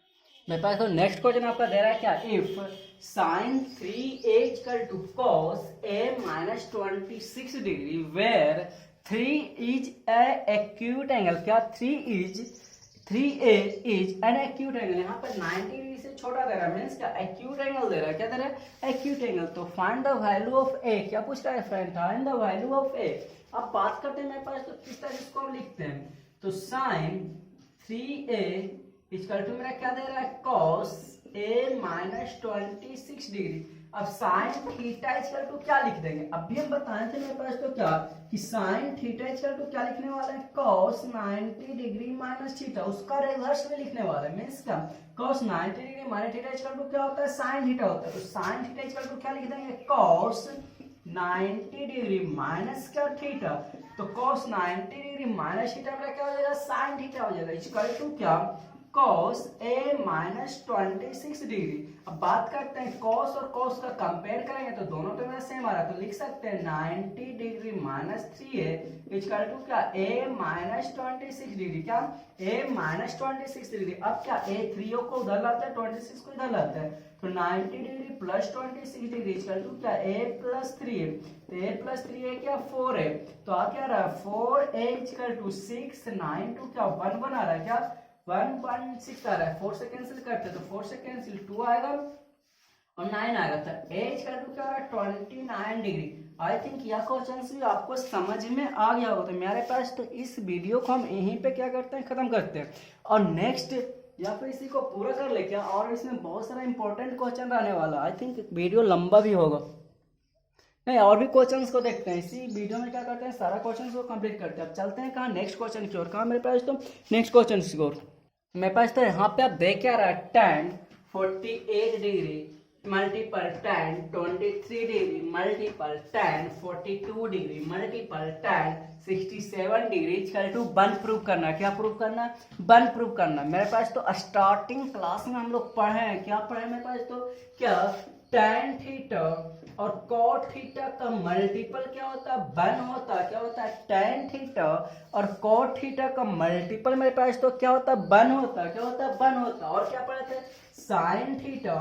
मेरे पास तो नेक्स्ट क्वेश्चन आपका दे रहा है क्या if sin 3a equal to cos a minus 26 degree where 3 is acute angle, क्या 3a is an acute angle, यहाँ पर 90 डिग्री से छोटा दे रहा है मीन्स क्या एक्यूट एंगल दे रहा है, क्या दे रहा है एक्यूट एंगल। तो find the value of a, क्या पूछ रहा है friend find the value of a. अब बात करते हैं मेरे पास तो किस तरह इसको हम लिखते हैं, तो sin 3a इक्वल टू मेरा क्या दे रहा है cos a माइनस 26 डिग्री। अब साइन थीटा इक्वल टू क्या लिख देंगे, अब भी हम बताए थे मेरे पास तो क्या कि साइन थीटा इक्वल टू क्या लिखने वाला है cos 90 डिग्री माइनस थीटा, उसका रिवर्स में लिखने वाला है मींस क्या cos 90 degree minus theta equal to क्या होता है साइन थीटा होता है। तो साइन थीटा इक्वल टू क्या लिख देंगे cos 90 डिग्री माइनस क्या थीटा, तो cos 90 डिग्री माइनस थीटा मेरा क्या हो जाएगा साइन थीटा हो जाएगा इक्वल टू क्या cos a माइनस 26 डिग्री। अब बात करते हैं cos और cos का कंपेयर करेंगे तो दोनों तो मेरा सेम आ रहा है, तो लिख सकते हैं 90 degree minus 3a equal to क्या a माइनस 26 डिग्री, क्या a माइनस 26 डिग्री। अब क्या a 3 को उधर लाता है 26 को इधर लाता है, तो 90 degree plus 26 degree equal to क्या a प्लस 3a, तो a प्लस 3a क्या 4a, तो आ क्या रहा है 4a इक्वल टू 6 9 टू क्या 1 बना रहा है, क्या 1.6 आ रहा है, 4 से कैंसिल करते हैं तो 4 से कैंसिल 2 आएगा और 9 आएगा, तो a इक्वल टू क्या आ रहा है 29 डिग्री। आई थिंक यह क्वेश्चन भी आपको समझ में आ गया होगा। तो मेरे पास तो इस वीडियो को हम यहीं पे क्या करते हैं खत्म करते हैं और नेक्स्ट या फिर इसी को पूरा कर ले क्या, और इसमें बहुत सारा इंपॉर्टेंट क्वेश्चन रहने वाला। आई थिंक वीडियो लंबा भी होगा। नहीं, और भी क्वेश्चंस को देखते हैं इसी वीडियो में। क्या करते हैं, सारा क्वेश्चंस को कंप्लीट करते हैं। अब चलते हैं कहाँ, नेक्स्ट क्वेश्चन की ओर। कहाँ मेरे पास तो नेक्स्ट क्वेश्चन की ओर मेरे पास तो यहाँ पे आप देख क्या रहा है, tan 48 degree multiple tan 23 degree multiple tan 42 degree multiple tan 67 degree equal to 1 prove करना। क्या प्रूव करना, 1 प्रूव करना। मेरे पास तो स्टार्टिंग क्लास में हम लोग पढ़े हैं, क्या पढ़े मेरे पास तो, क्या tan थीटा और cot थीटा का मल्टीपल क्या होता है, 1 होता है। क्या होता है, tan थीटा और cot थीटा का मल्टीपल मेरे पास तो क्या होता है, 1 होता है। क्या होता है, 1 होता है। और क्या पढ़े थे, sin थीटा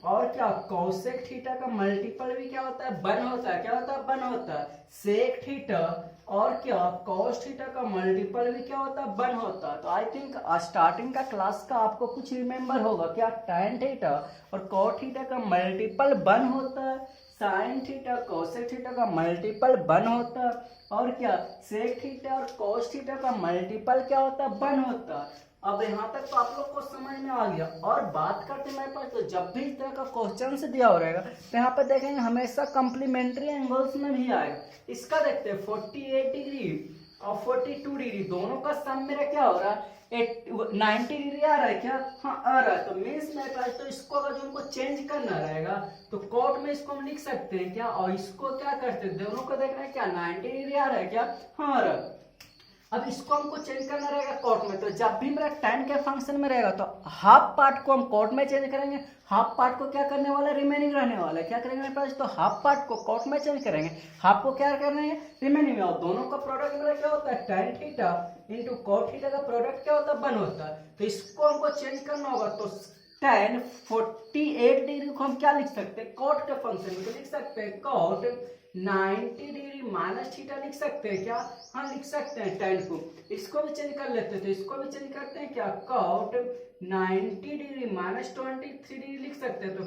और क्या cosec थीटा का मल्टीपल भी क्या होता है, 1 होता है। क्या होता है, 1 होता है। sec थीटा और क्या cos थीटा का मल्टीपल भी क्या होता है, 1 होता है। तो आई थिंक स्टार्टिंग का क्लास का आपको कुछ रिमेंबर होगा, क्या tan थीटा और cot थीटा का मल्टीपल 1 होता है, साइन थीटा कोसेक थीटा का मल्टीपल 1 होता है, और क्या सेक थीटा और कोस थीटा का मल्टीपल क्या होता है, 1 होता है। अब यहाँ तक तो आप लोग को समझ में आ गया। और बात करते हैं मेरे पास तो जब भी इस तरह का क्वेश्चन से दिया हो रहेगा तो यहाँ पे देखेंगे हमेशा कम्प्लीमेंट्री एंगल्स में भी आएगा। इसका देखते हैं 48 डिग्री और 42 डिग्री दोनों का सम मेरा क्या हो रहा है, 90 डिग्री आ रहा है। क्या, हाँ आ रहा है। तो मीन्स मेरे पास तो इसको अगर जो हमको चेंज करना रहेगा तो कॉट में इसको हम लिख सकते हैं क्या, और इसको क्या करते हैं, दोनों को देखना है क्या 90 डिग्री आ रहा है। क्या, हाँ आ रहा है। अब इसको हमको चेंज करना रहेगा कॉट में, तो जब भी मेरा tan के फंक्शन में रहेगा तो हाफ पार्ट को हम कॉट में चेंज करेंगे, हाफ पार्ट को क्या करने वाला है, रिमेनिंग रहने वाला है। क्या करेंगे मेरे पास तो हाफ पार्ट को कॉट में चेंज करेंगे, हाफ को क्या करेंगे, रिमेनिंग में। और दोनों का प्रोडक्ट मेरा क्या होता है, tan theta into cot theta का प्रोडक्ट क्या होता है, 1 होता है। तो इसको हमको चेंज करना होगा तो tan 48 डिग्री को हम क्या लिख सकते हैं, कॉट के फंक्शन में तो लिख सकते हैं कॉट 90 डिग्री माइनस थीटा लिख सकते हैं। क्या, हाँ लिख सकते हैं। tan को इसको भी चेंज कर लेते हैं, तो इसको भी चेंज करते हैं क्या, कॉट 90 डिग्री माइनस 23 डिग्री लिख सकते हैं। तो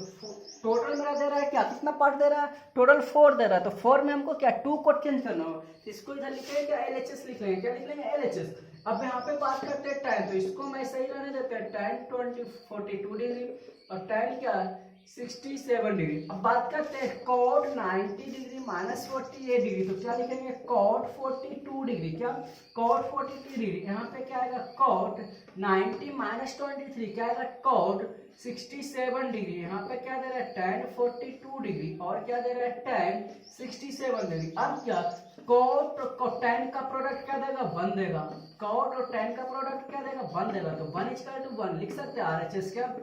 टोटल मेरा दे रहा है क्या, कितना पार्ट दे रहा है, टोटल 4 दे रहा है। तो 4 में हमको क्या 2 को चेंज करना होगा, इसको इधर लिखेंगे क्या, LHS लिख लेंगे। क्या लिख लेंगे, LHS। अब यहाँ पे बात करते हैं tan, तो इसको मैं सही रहने देते हैं, tan 42 डिग्री और tan क्या 67 डिग्री। अब बात करते हैं cot 90 डिग्री माइनस 48 डिग्री, तो क्या लिखेंगे cot 42 डिग्री। क्या, cot 42 डिग्री। यहाँ पे क्या आएगा cot 90 माइनस 23 क्या आएगा cot 67 डिग्री। यहाँ पे क्या दे रहा है tan 42 डिग्री और क्या दे रहा है tan 67 डिग्री। अब क्या cot और tan का प्रोडक्ट क्या देगा, 1 देगा। cot और tan का प्रोडक्ट क्या देगा, 1 देगा। तो 1 इक्वल टू 1 लिख सकते हैं RHS। क्या,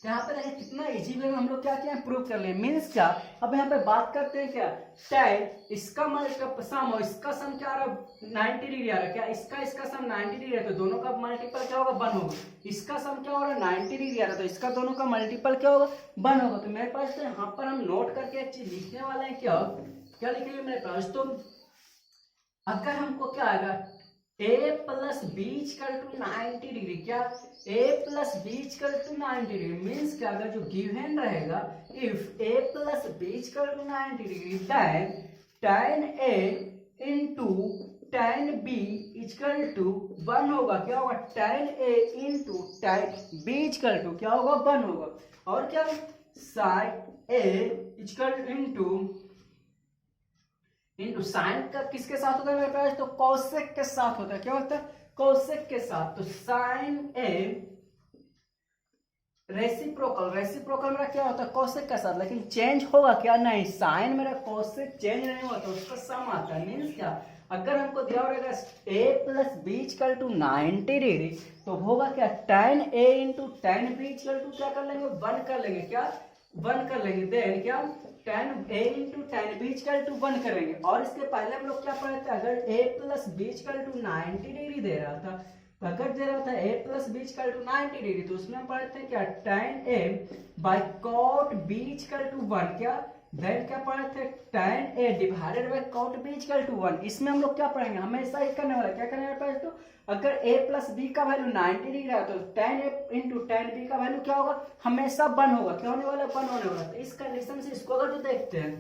यहाँ पे देखिए कितना इजी वे में हम लोग क्या किया, प्रूव कर लिए। मीन्स क्या, अब यहाँ पे बात करते हैं क्या tan इसका मल्टीपल सम और इसका सम क्या आ रहा है 90 डिग्री आ रहा है। क्या इसका सम 90 डिग्री है तो दोनों का मल्टीपल क्या होगा, 1 होगा। इसका सम क्या हो रहा है 90 डिग्री आ रहा है तो इसका दोनों का मल्टीपल क्या होगा, 1 होगा। तो मेरे पास तो यहाँ पर हम नोट करके एक चीज लिखने वाले हैं। क्या क्या लिखेंगे मेरे पास तो, अगर हमको क्या आएगा a plus b equal to 90 degree. क्या, a plus b equal to 90 degree means क्या, अगर जो गिवन रहेगा if a plus b equal to 90 degree then tan a into tan b equal to 1 होगा। क्या होगा, tan a into tan b equal to क्या होगा, 1 होगा। और क्या sin a equal into sine का किसके साथ होता है मेरे पास तो कोसेक के साथ होता है। क्या होता है, कोसेक के साथ। तो साइन ए रेसिप्रोकल मेरा क्या होता है, कोसेक के साथ। लेकिन चेंज होगा क्या, नहीं, साइन मेरा कोसेक चेंज नहीं होता, उसका सम आता है। मीन्स क्या, अगर हमको दिया रहेगा a plus b equal to 90 degree तो होगा क्या tan a into tan b equal to क्या कर लेंगे, 1 कर लेंगे। क्या, 1 कर लेंगे। देन क्या tan a into tan b equal to 1 करेंगे। और इसके पहले हम लोग क्या पढ़े थे, अगर a plus b equal to 90 degree दे रहा था, अगर दे रहा था a plus b equal to 90 degree तो उसमें हम पढ़े थे क्या tan a by cot b equal to 1। क्या, देन क्या पढ़े थे tan a divided by cot b equal to 1। इसमें हम लोग क्या पढ़ेंगे, हमेशा ही करने वाला, क्या करने वाला तो, अगर a प्लस बी का वैल्यू 90 डिग्री है तो tan a into tan b का वैल्यू क्या होगा, हमेशा 1 होगा। क्या होने वाला, 1 होने वाला। तो इस कंडीशन से इसको अगर जो देखते हैं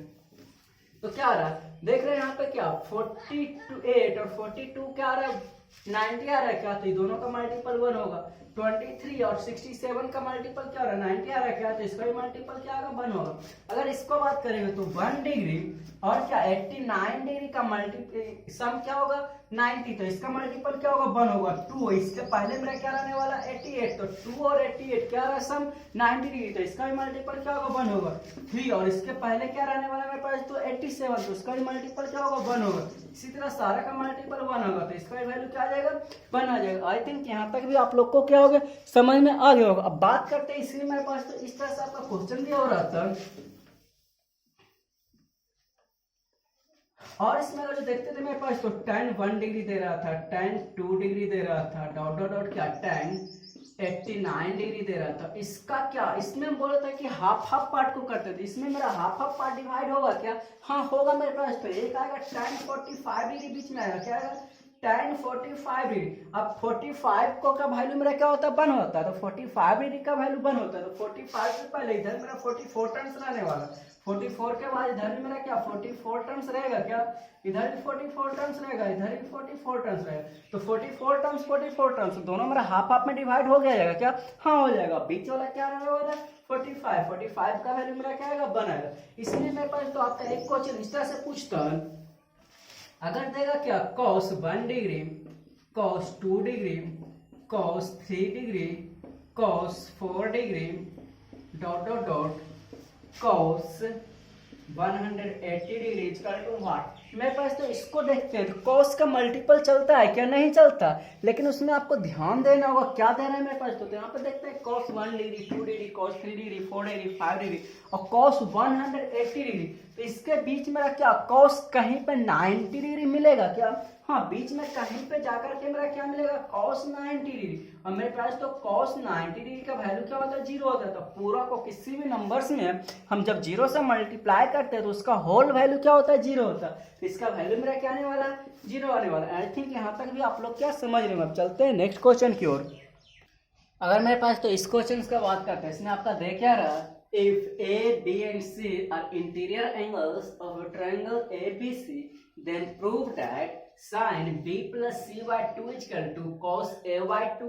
तो क्या आ रहा है, देख रहे हैं यहाँ पे क्या 48 और 42 क्या आ रहा है 90 आ रहा है क्या, तो ये दोनों का मल्टीपल 1 होगा। 23 और 67 का मल्टीपल क्या हो रहा है, 90 आ रहा है क्या, तो इसका भी मल्टीपल क्या होगा, 1 होगा। अगर इसको बात करेंगे तो 1 डिग्री और क्या 89 डिग्री का मल्टीपल सम क्या होगा 90, तो इसका मल्टीपल क्या होगा 1 होगा। 2 इसके पहले मेरा क्या रहने वाला 88, तो 2 और 88 क्या रहा सम 90 डिग्री, तो इसका भी मल्टीपल क्या होगा 1 होगा। 3 और इसके पहले क्या रहने वाला मेरे पास तो 87, तो इसका भी मल्टीपल क्या होगा 1 होगा। इसी तरह सारा का मल्टीपल 1 होगा, तो इसका भी वैल्यू क्या आ जाएगा 1 आ जाएगा। आई थिंक यहाँ तक भी आप लोग को क्या होगा समझ में आ गया होगा। अब बात करते हैं इसलिए मेरे पास तो इस तरह से आपका क्वेश्चन दिया हो रहा था, और इसमें अगर जो देखते थे मेरे पास तो tan 1 डिग्री दे रहा था, tan 2 डिग्री दे रहा था, डॉट डॉट डॉट क्या tan 89 डिग्री दे रहा था। इसका क्या इसमें हम बोला था कि हाफ हाफ पार्ट को करते थे, इसमें मेरा हाफ हाफ पार्ट डिवाइड होगा क्या, हाँ होगा मेरे पास। तो एक आएगा tan 45 डिग्री बीच में आएगा, क्या आएगा tan 45 डिग्री। अब 45 को का वैल्यू मेरा क्या होता है 1 होता है, तो 45 डिग्री का वैल्यू 1 होता है, तो 45 से पहले इधर मेरा 44 टर्म्स रहने वाला, 44 के बाद इधर भी मेरा क्या 44 टर्म्स रहेगा क्या, इधर भी 44 टर्म्स रहेगा, इधर भी 44 टर्म्स रहेगा, तो 44 टर्म्स दोनों मेरा हाफ हाफ में डिवाइड हो गया जाएगा क्या, हाँ हो जाएगा। बीच वाला क्या रहने वाला 45 का वैल्यू मेरा क्या आएगा 1 आएगा। इसलिए मेरे पास तो आपका एक क्वेश्चन इस तरह से पूछता है, अगर देगा क्या cos 1 degree, cos 2 degree, cos 3 degree, cos 4 degree, dot dot dot cos 180 degree equal to what. मेरे पास तो इसको देखते हैं, cos का मल्टीपल चलता है क्या, नहीं चलता, लेकिन उसमें आपको ध्यान देना होगा क्या दे रहा है मेरे पास। तो यहाँ पे देखते हैं cos 1 degree, 2 degree, cos 3 degree, 4 degree, 5 degree और cos 180 डिग्री। तो इसके बीच मेरा क्या cos कहीं पे 90 डिग्री मिलेगा क्या, हाँ बीच में कहीं पे जाकर के मेरा क्या मिलेगा cos 90 डिग्री। और मेरे पास तो cos 90 डिग्री का वैल्यू क्या होता है 0 होता है। तो पूरा को किसी भी नंबर्स में हम जब 0 से मल्टीप्लाई करते हैं तो उसका होल वैल्यू क्या होता है 0 होता है, तो इसका वैल्यू मेरा क्या आने वाला है 0 आने वाला है। आई थिंक यहाँ तक भी आप लोग क्या समझ रहे हैं। अब चलते हैं नेक्स्ट क्वेश्चन की ओर। अगर मेरे पास तो इस क्वेश्चन का बात करते हैं, इसमें आपका दे क्या रहा, if A, B and C are interior angles of a triangle ABC, then prove that sin B plus C by 2 is equal to cos A by 2।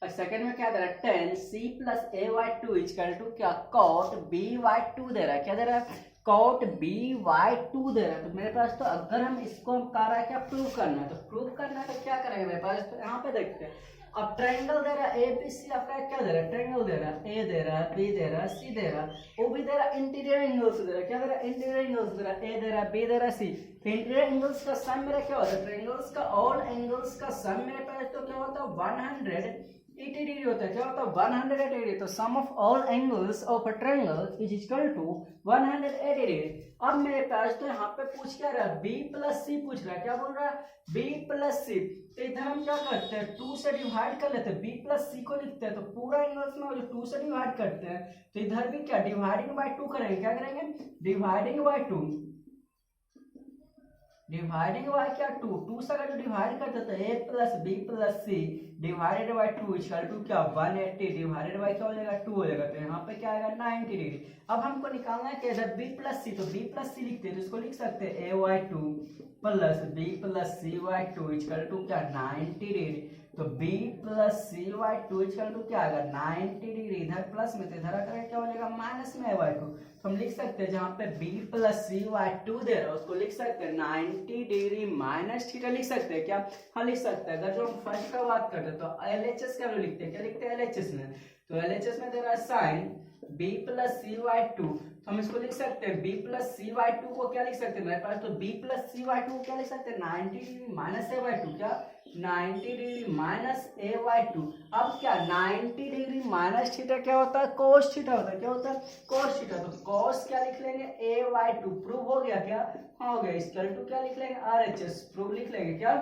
और सेकंड में क्या दे रहा है tan C plus A by 2 is equal to क्या cot B by 2 दे रहा है, क्या दे रहा है cot B by 2 दे रहा है। तो मेरे पास तो अगर हम इसको हम कह रहा है क्या प्रूव करना है, तो प्रूव करना है तो क्या करेंगे मेरे पास, तो यहाँ पे देखते हैं। अब ट्रायंगल दे रहा है एबीसी, आपका क्या दे रहा है ट्रायंगल दे रहा है, ए दे रहा है, बी दे रहा है, सी दे रहा है, वो भी दे रहा है इंटीरियर एंगल्स दे रहा है, क्या दे रहा है इंटीरियर एंगल्स दे रहा है, ए दे रहा है, बी दे रहा है, सी। तो इंटीरियर एंगल्स का सम मेरा क्या होता है, ट्रायंगल्स का ऑल एंगल्स का सम मेरे पास तो क्या होता है 180 डिग्री होता है, क्या होता है 180 डिग्री। तो sum of all angles of a triangle is equal to 180 degree. अब मेरे पास तो यहाँ पे पूछ क्या रहा है B प्लस सी पूछ रहा है, क्या बोल रहा है B प्लस सी। तो इधर हम क्या करते हैं 2 से डिवाइड कर लेते हैं, B प्लस सी को लिखते हैं, तो पूरा एंगल्स में जो 2 से डिवाइड करते हैं तो इधर भी क्या डिवाइडिंग बाय 2 करेंगे, क्या करेंगे डिवाइडिंग बाय 2, डिवाइडिंग बाय क्या 2 से अगर डिवाइड करते तो a plus b plus c divided by 2 equal to क्या 180 डिवाइडेड बाय क्या हो जाएगा 2 हो जाएगा। तो यहाँ पे क्या आएगा 90 डिग्री। अब हमको निकालना है कि इधर b प्लस सी, तो b प्लस सी लिखते हैं तो इसको लिख सकते हैं a by 2 plus b plus c by 2 equal to क्या 90 डिग्री। तो b plus c by 2 equal to क्या आएगा 90 डिग्री। इधर प्लस में तो इधर आकर क्या हो जाएगा माइनस में a बाय 2। तो हम लिख सकते हैं जहाँ पे b प्लस सी बाय 2 दे रहा है उसको लिख सकते हैं 90 डिग्री माइनस थीटा लिख सकते हैं क्या, हाँ लिख सकते हैं। अगर जो हम फर्स्ट का बात करते हैं तो LHS का हम लिखते हैं, क्या लिखते हैं LHS में, तो LHS में दे रहा है sign b plus c by 2, तो हम इसको लिख सकते हैं b प्लस सी बाय 2 को क्या लिख सकते हैं मेरे पास तो b प्लस सी बाय 2 को क्या लिख सकते हैं 90 डिग्री माइनस a बाय 2, क्या 90 डिग्री माइनस a बाय 2। अब क्या 90 डिग्री माइनस थीटा क्या होता है कोस थीटा होता है, क्या होता है कोस थीटा। तो कोस क्या लिख लेंगे a बाय 2, प्रूव हो गया क्या, हाँ हो गया। इक्वल टू क्या लिख लेंगे RHS, प्रूव लिख लेंगे क्या।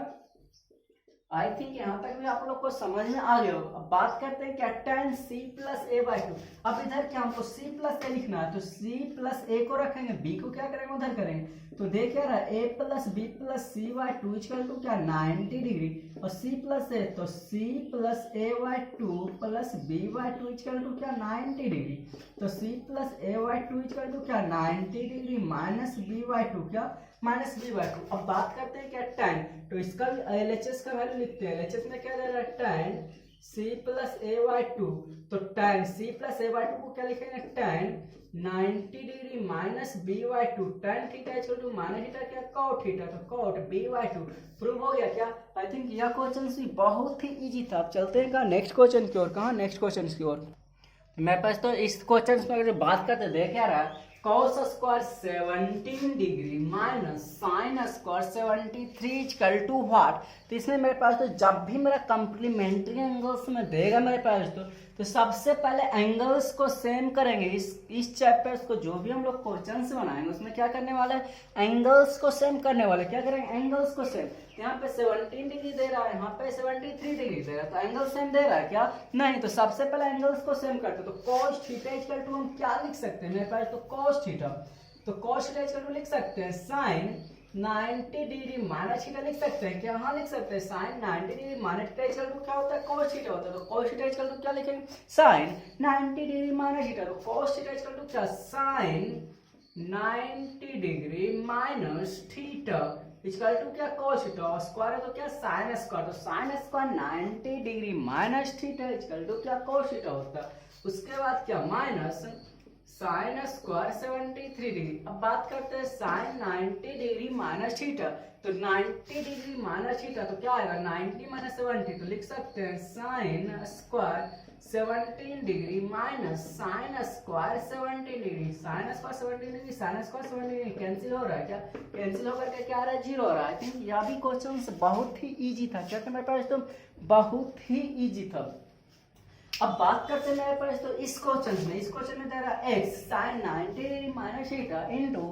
आई थिंक यहाँ तक भी आप लोग को समझ में आ गया होगा। अब बात करते हैं क्या tan c plus a by 2। अब इधर क्या हमको c प्लस a लिखना है, तो c प्लस a को रखेंगे, b को क्या करेंगे उधर करेंगे, तो देख क्या रहा है a plus b plus c by 2 equal to क्या 90 डिग्री और c प्लस a, तो c plus a by 2 plus b by 2 equal to क्या 90 डिग्री। तो c plus a by 2 equal to क्या 90 डिग्री माइनस b बाय 2, क्या minus b/2। अब बात करते हैं क्या tan, तो इसका भी LHS का वैल्यू लिखते हैं। LHS में क्या दे रहा है tan c प्लस a/2, तो tan c प्लस a/2 को क्या लिखेंगे tan 90 degree minus b/2, tan theta equal to minus theta क्या cot थीटा, तो cot b/2। प्रूव हो गया क्या? आई थिंक यह क्वेश्चन भी बहुत ही इजी था। अब चलते हैं कहाँ नेक्स्ट क्वेश्चन की ओर। कहाँ नेक्स्ट क्वेश्चन की ओर? मेरे पास तो इस क्वेश्चन में अगर बात करते देख क्या रहा है, cos square 17 degree minus sine square 73 equal to what. तो इसमें मेरे पास तो जब भी मेरा कंप्लीमेंट्री एंगल्स में देगा मेरे पास तो सबसे पहले एंगल्स को सेम करेंगे। इस चैप्टर्स को जो भी हम लोग क्वेश्चंस बनाएंगे उसमें क्या करने वाले हैं, एंगल्स को सेम करने वाले। क्या करेंगे, एंगल्स को सेम। यहाँ पे 17 डिग्री दे रहा है, यहाँ पे 73 डिग्री दे रहा है, तो एंगल सेम दे रहा है क्या? नहीं। तो सबसे पहले एंगल्स को सेम करते, तो cos थीटा इक्वल टू हम क्या लिख सकते हैं मेरे पास, तो cos थीटा, तो cos थीटा इक्वल टू लिख सकते हैं sin 90 डिग्री माइनस थीटा लिख सकते हैं क्या? हाँ लिख सकते हैं। sin 90 degree minus theta equal to क्या होता है, cos थीटा होता है, तो cos थीटा इक्वल टू क्या लिखेंगे, sin 90 डिग्री माइनस थीटा, तो cos थीटा इक्वल टू क्या, sin 90 degree minus theta equal to क्या, cos थीटा, स्क्वायर है तो क्या sin स्क्वायर, तो sin square 90 degree minus theta equal to क्या, cos थीटा होता है। उसके बाद क्या, माइनस sin स्क्वायर 73 डिग्री। अब बात करते हैं sin 90 डिग्री माइनस थीटा, तो 90 डिग्री माइनस थीटा तो क्या आएगा, 90 माइनस 70, तो लिख सकते हैं sin square 17 degree minus sine square 70 degree, sine square 70 degree, sine square 70 degree cancel हो रहा है क्या, कैंसिल होकर के क्या आ रहा है, 0 हो रहा है। आई थिंक यह भी क्वेश्चन बहुत ही इजी था। क्या था मेरे पास, तो बहुत ही इजी था। अब बात करते हैं मेरे पास तो इस क्वेश्चन में दे रहा है x sin 90 degree minus theta into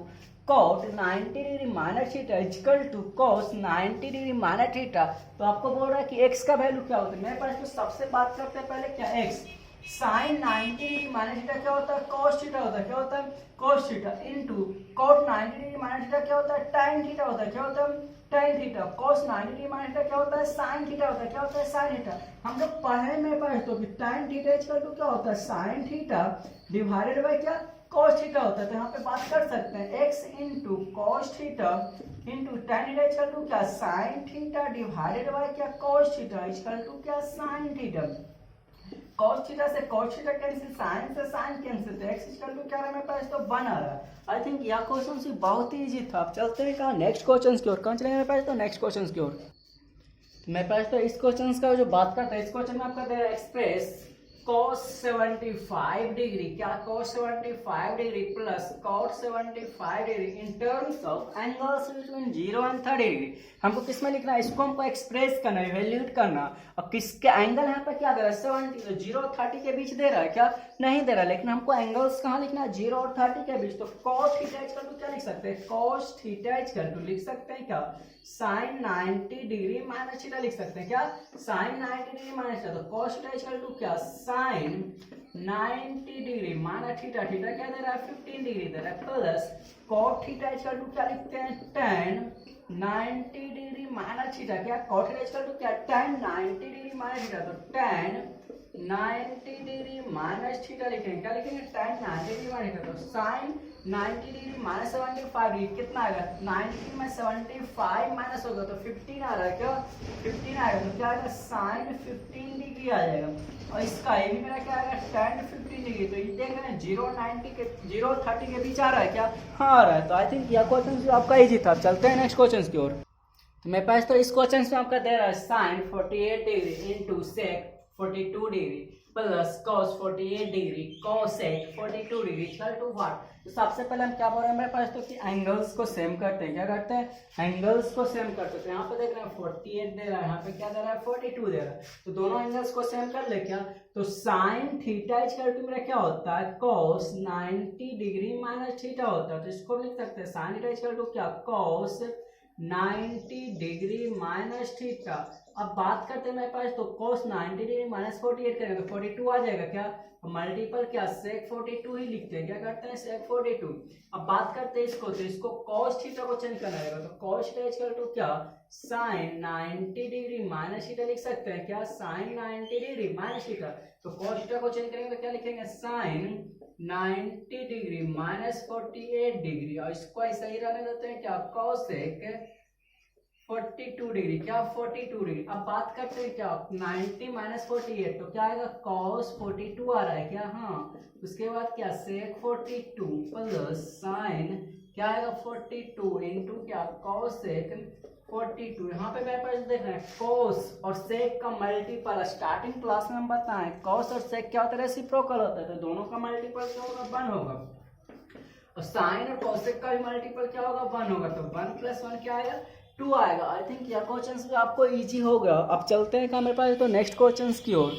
cot 90 degree minus theta equal to cos 90 degree minus theta. तो आपको बोल रहा है कि x का वैल्यू क्या होता है। मेरे पास तो सबसे बात करते हैं पहले क्या, x sin 90 degree minus theta क्या होता है, cos थीटा होता है, क्या होता है, cos theta into cot 90 degree minus theta क्या होता है, tan थीटा होता है, क्या होता है, tan theta, cos 90 degree minus theta क्या होता है, sin थीटा होता है, क्या होता है, sin थीटा। हम लोग पढ़े में पढ़े तो कि tan थीटा इक्वल टू क्या होता है, sin थीटा डिवाइडेड बाय क्या, cos थीटा होता है। तो यहाँ पे बात कर सकते हैं x into cos theta into tan theta equal to क्या, sin थीटा डिवाइडेड बाय क्या, cos थीटा इक्वल टू क्या, sin थीटा। cos थीटा से cos थीटा कैंसिल, sin से sin कैंसिल, तो x इक्वल टू क्या रहा है मेरे पास, तो 1 आ रहा है। आई थिंक यह क्वेश्चन भी बहुत ही इजी था। अब चलते हैं कहाँ, नेक्स्ट क्वेश्चन की ओर। कहाँ चलेंगे मेरे पास, तो नेक्स्ट क्वेश्चन की ओर। मेरे पास तो इस क्वेश्चन का जो बात करता है, इस क्वेश्चन में आपका दे रहा है एक्सप्रेस cos 75 डिग्री, क्या cos 75 degree plus cot 75 degree in terms of angles between 0 and 30 degree. हमको किसमें लिखना है, इसको हमको एक्सप्रेस करना है, इवैल्यूएट करना। और किसके एंगल यहाँ पे क्या दे रहा है, 70, तो 0 और 30 के बीच दे रहा है क्या, नहीं दे रहा है, लेकिन हमको एंगल्स कहाँ लिखना है, 0 और 30 के बीच। तो cos थीटा इक्वल टू क्या लिख सकते हैं, cos थीटा इक्वल टू लिख सकते हैं क्या, sin 90 डिग्री माइनस थीटा लिख सकते हैं क्या, sin 90 डिग्री माइनस थीटा, तो cos थीटा इक्वल टू क्या, sin 90 degree minus theta, theta क्या दे रहा है, 15 डिग्री दे रहा है, plus cot theta equal to क्या लिखते हैं, tan 90 डिग्री माइनस थीटा, क्या cot थीटा इक्वल टू क्या, tan 90 डिग्री माइनस थीटा, तो tan 90 डिग्री माइनस थीटा लिखेंगे, क्या लिखेंगे, tan 90 डिग्री माइनस थीटा, तो sin 90 डिग्री माइनस 75 डिग्री कितना आएगा, 90 में 75 माइनस होगा तो 15 आ रहा है, क्या 15 आएगा, तो क्या आएगा, sin 15 डिग्री आ जाएगा। और इसका ये भी मेरा क्या आएगा, tan 15 डिग्री। तो ये देख रहे हैं 0 30 के बीच आ रहा है क्या, हाँ आ रहा है। तो आई थिंक यह क्वेश्चन आपका इजी था। चलते हैं नेक्स्ट क्वेश्चन की ओर। तो मेरे पास तो इस क्वेश्चन में आपका दे रहा है sin 48 degree into sec 42 degree plus cos 48 degree cosec 42 degree equal to what. तो सबसे पहले हम क्या बोल रहे हैं मेरे पास, तो कि एंगल्स को सेम करते हैं। क्या करते हैं, एंगल्स को सेम करते हैं। तो यहाँ पे देख रहे हैं 48 दे रहा है, यहाँ पे क्या दे रहा है, 42 दे रहा है, तो दोनों एंगल्स को सेम कर ले क्या। तो sin थीटा इक्वल टू मेरा क्या होता है, cos 90 डिग्री माइनस थीटा होता है। तो इसको लिख सकते हैं sin थीटा इक्वल टू क्या, cos 90 डिग्री माइनस थीटा। अब बात करते हैं मेरे पास, तो cos 90 डिग्री माइनस 48 करेंगे तो 42 आ जाएगा क्या, मल्टीपल क्या sec 42 ही लिखते हैं, क्या करते हैं sec 42। अब बात करते हैं इसको, तो इसको cos थीटा को चेंज करना रहेगा, तो cos थीटा इक्वल टू क्या sin 90 डिग्री माइनस थीटा लिख सकते हैं, क्या sin 90 डिग्री माइनस थीटा। तो cos थीटा को चेंज करेंगे तो क्या लिखेंगे sin 90 डिग्री माइनस 48 डिग्री, और इसको ऐसा ही रहने देते हैं क्या cosec 42 डिग्री, क्या 42 डिग्री। अब बात करते हैं क्या 90 माइनस 48, तो क्या आएगा cos 42 आ रहा है क्या, हाँ। उसके बाद क्या sec 42 प्लस sin क्या आएगा 42 इंटू क्या cosec 42। यहाँ पे मेरे पास देख रहे हैं cos और sec का मल्टीपल, स्टार्टिंग क्लास में हम बताएं cos और sec क्या होता है, रेसिप्रोकल होता है, तो दोनों का मल्टीपल क्या होगा 1 होगा, और साइन और cosec का भी मल्टीपल क्या होगा 1 होगा, तो 1 प्लस 1 क्या आएगा 2 आएगा। आई थिंक यह क्वेश्चन भी आपको इजी हो गया। अब चलते हैं क्या मेरे पास तो नेक्स्ट क्वेश्चन की ओर।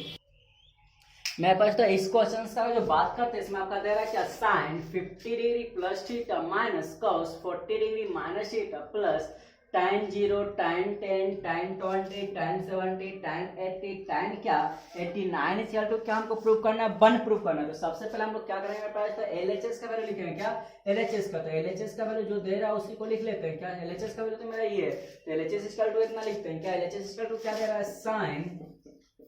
मेरे पास तो इस क्वेश्चन का जो बात करते हैं इसमें आपका दे रहा है क्या sine 50 degree plus theta minus cos 40 degree minus theta plus tan 0 tan 10 tan 20 tan 70 tan 80 tan क्या 89 इक्वल टू क्या हमको प्रूव करना है 1 प्रूव करना है। तो सबसे पहले हम लोग क्या करेंगे मेरे पास तो LHS का वैल्यू लिखेंगे, क्या LHS का, तो LHS का वैल्यू जो दे रहा है उसी को लिख लेते हैं, क्या LHS का वैल्यू तो मेरा ये है, तो LHS इक्वल टू इतना लिखते हैं, क्या LHS इक्वल टू क्या दे रहा है sin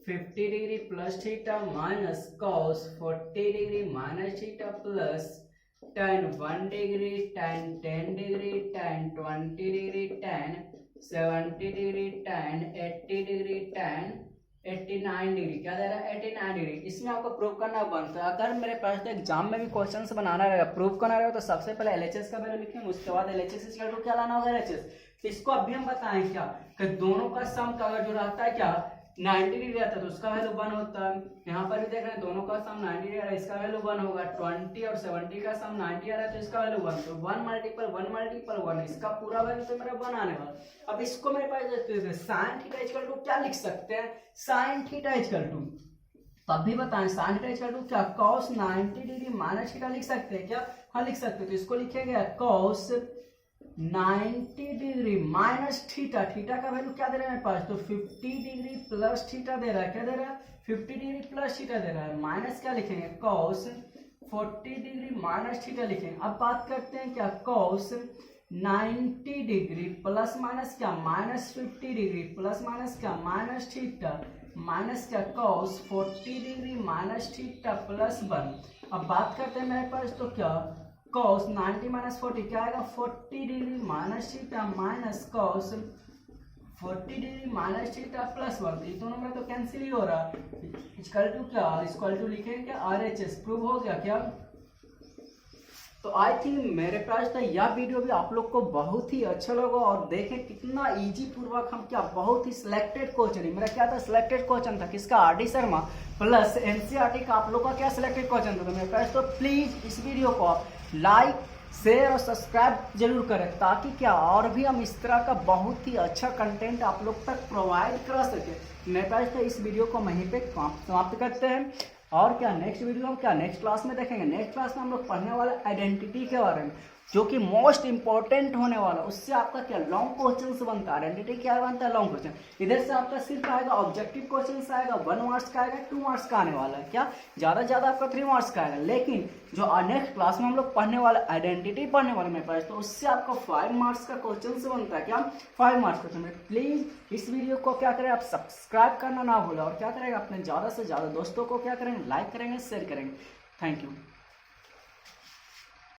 50 degree plus theta minus cos 40 degree minus theta plus tan 1 degree tan 10 degree tan 20 degree tan 70 degree tan 80 degree tan 89 degree, क्या दे रहा है 89 डिग्री। इसमें आपको प्रूव करना बनता है। अगर मेरे पास तो एग्जाम में भी क्वेश्चन बनाना रहेगा, प्रूव करना रहेगा, तो सबसे पहले LHS का वैल्यू लिखेंगे, उसके बाद LHS इक्वल टू क्या लाना होगा LHS। तो इसको अभी हम बताएं क्या कि दोनों का सम का अगर जो रहता है क्या 90 डिग्री रहता है तो उसका वैल्यू 1 होता है। यहाँ पर भी देख रहे हैं दोनों का सम 90 डिग्री है, इसका वैल्यू 1 होगा। 20 और 70 का सम 90 आ रहा है तो इसका वैल्यू 1, तो 1 मल्टीपल 1, इसका पूरा वैल्यू तो मेरा 1 आने वाला। अब इसको मेरे पास साइन थीटा इक्वल टू क्या लिख सकते हैं, साइन थीटा इक्वल टू, तब भी बताएं साइन थीटा इक्वल टू क्या cos 90 डिग्री माइनस थीटा लिख सकते हैं क्या, हाँ लिख सकते हैं। तो इसको लिखेंगे cos 90 degree minus theta, theta का वैल्यू क्या दे रहा है मेरे पास तो 50 डिग्री प्लस थीटा दे रहा है, क्या दे रहा है 50 डिग्री प्लस थीटा दे रहा है, माइनस क्या लिखेंगे cos 40 डिग्री माइनस थीटा लिखेंगे। अब बात करते हैं क्या cos 90 डिग्री प्लस माइनस क्या माइनस 50 डिग्री प्लस माइनस क्या माइनस थीटा माइनस क्या cos 40 degree minus theta plus 1। अब बात करते हैं मेरे पास तो क्या cos 90 माइनस 40 क्या आएगा 40 degree minus theta minus cos 40 degree minus theta plus 1। ये दोनों में तो कैंसिल ही हो रहा है, इक्वल टू क्या इक्वल टू लिखेंगे क्या RHS, प्रूव हो गया क्या। तो आई थिंक मेरे पास तो यह वीडियो भी आप लोग को बहुत ही अच्छा लगा, और देखें कितना इजी पूर्वक हम क्या बहुत ही सिलेक्टेड क्वेश्चन है, मेरा क्या था सिलेक्टेड क्वेश्चन था किसका RD शर्मा प्लस NCERT का, आप लोग का क्या सिलेक्टेड क्वेश्चन था। तो मेरे पास तो प्लीज इस वीडियो को आप लाइक शेयर और सब्सक्राइब जरूर करें, ताकि क्या और भी हम इस तरह का बहुत ही अच्छा कंटेंट आप लोग तक प्रोवाइड कर सके। मेरे पास तो इस वीडियो को वहीं पे समाप्त करते हैं, और क्या नेक्स्ट वीडियो हम क्या नेक्स्ट क्लास में देखेंगे। नेक्स्ट क्लास में हम लोग पढ़ने वाले आइडेंटिटी के बारे में, जो कि मोस्ट इंपॉर्टेंट होने वाला। उससे आपका क्या लॉन्ग क्वेश्चन बनता है, आइडेंटिटी क्या बनता है लॉन्ग क्वेश्चन। इधर से आपका सिर्फ आएगा ऑब्जेक्टिव क्वेश्चन आएगा 1 मार्क्स का आएगा, 2 मार्क्स का आने वाला है, क्या ज़्यादा से ज़्यादा आपका 3 मार्क्स का आएगा। लेकिन जो नेक्स्ट क्लास में हम लोग पढ़ने वाले आइडेंटिटी पढ़ने वाले मेरे पास, तो उससे आपका 5 मार्क्स का क्वेश्चन बनता है, क्या 5 मार्क्स क्वेश्चन। प्लीज़ इस वीडियो को क्या करें आप सब्सक्राइब करना ना भूलें, और क्या करेंगे अपने ज़्यादा से ज़्यादा दोस्तों को क्या करेंगे लाइक करेंगे शेयर करेंगे। Thank you.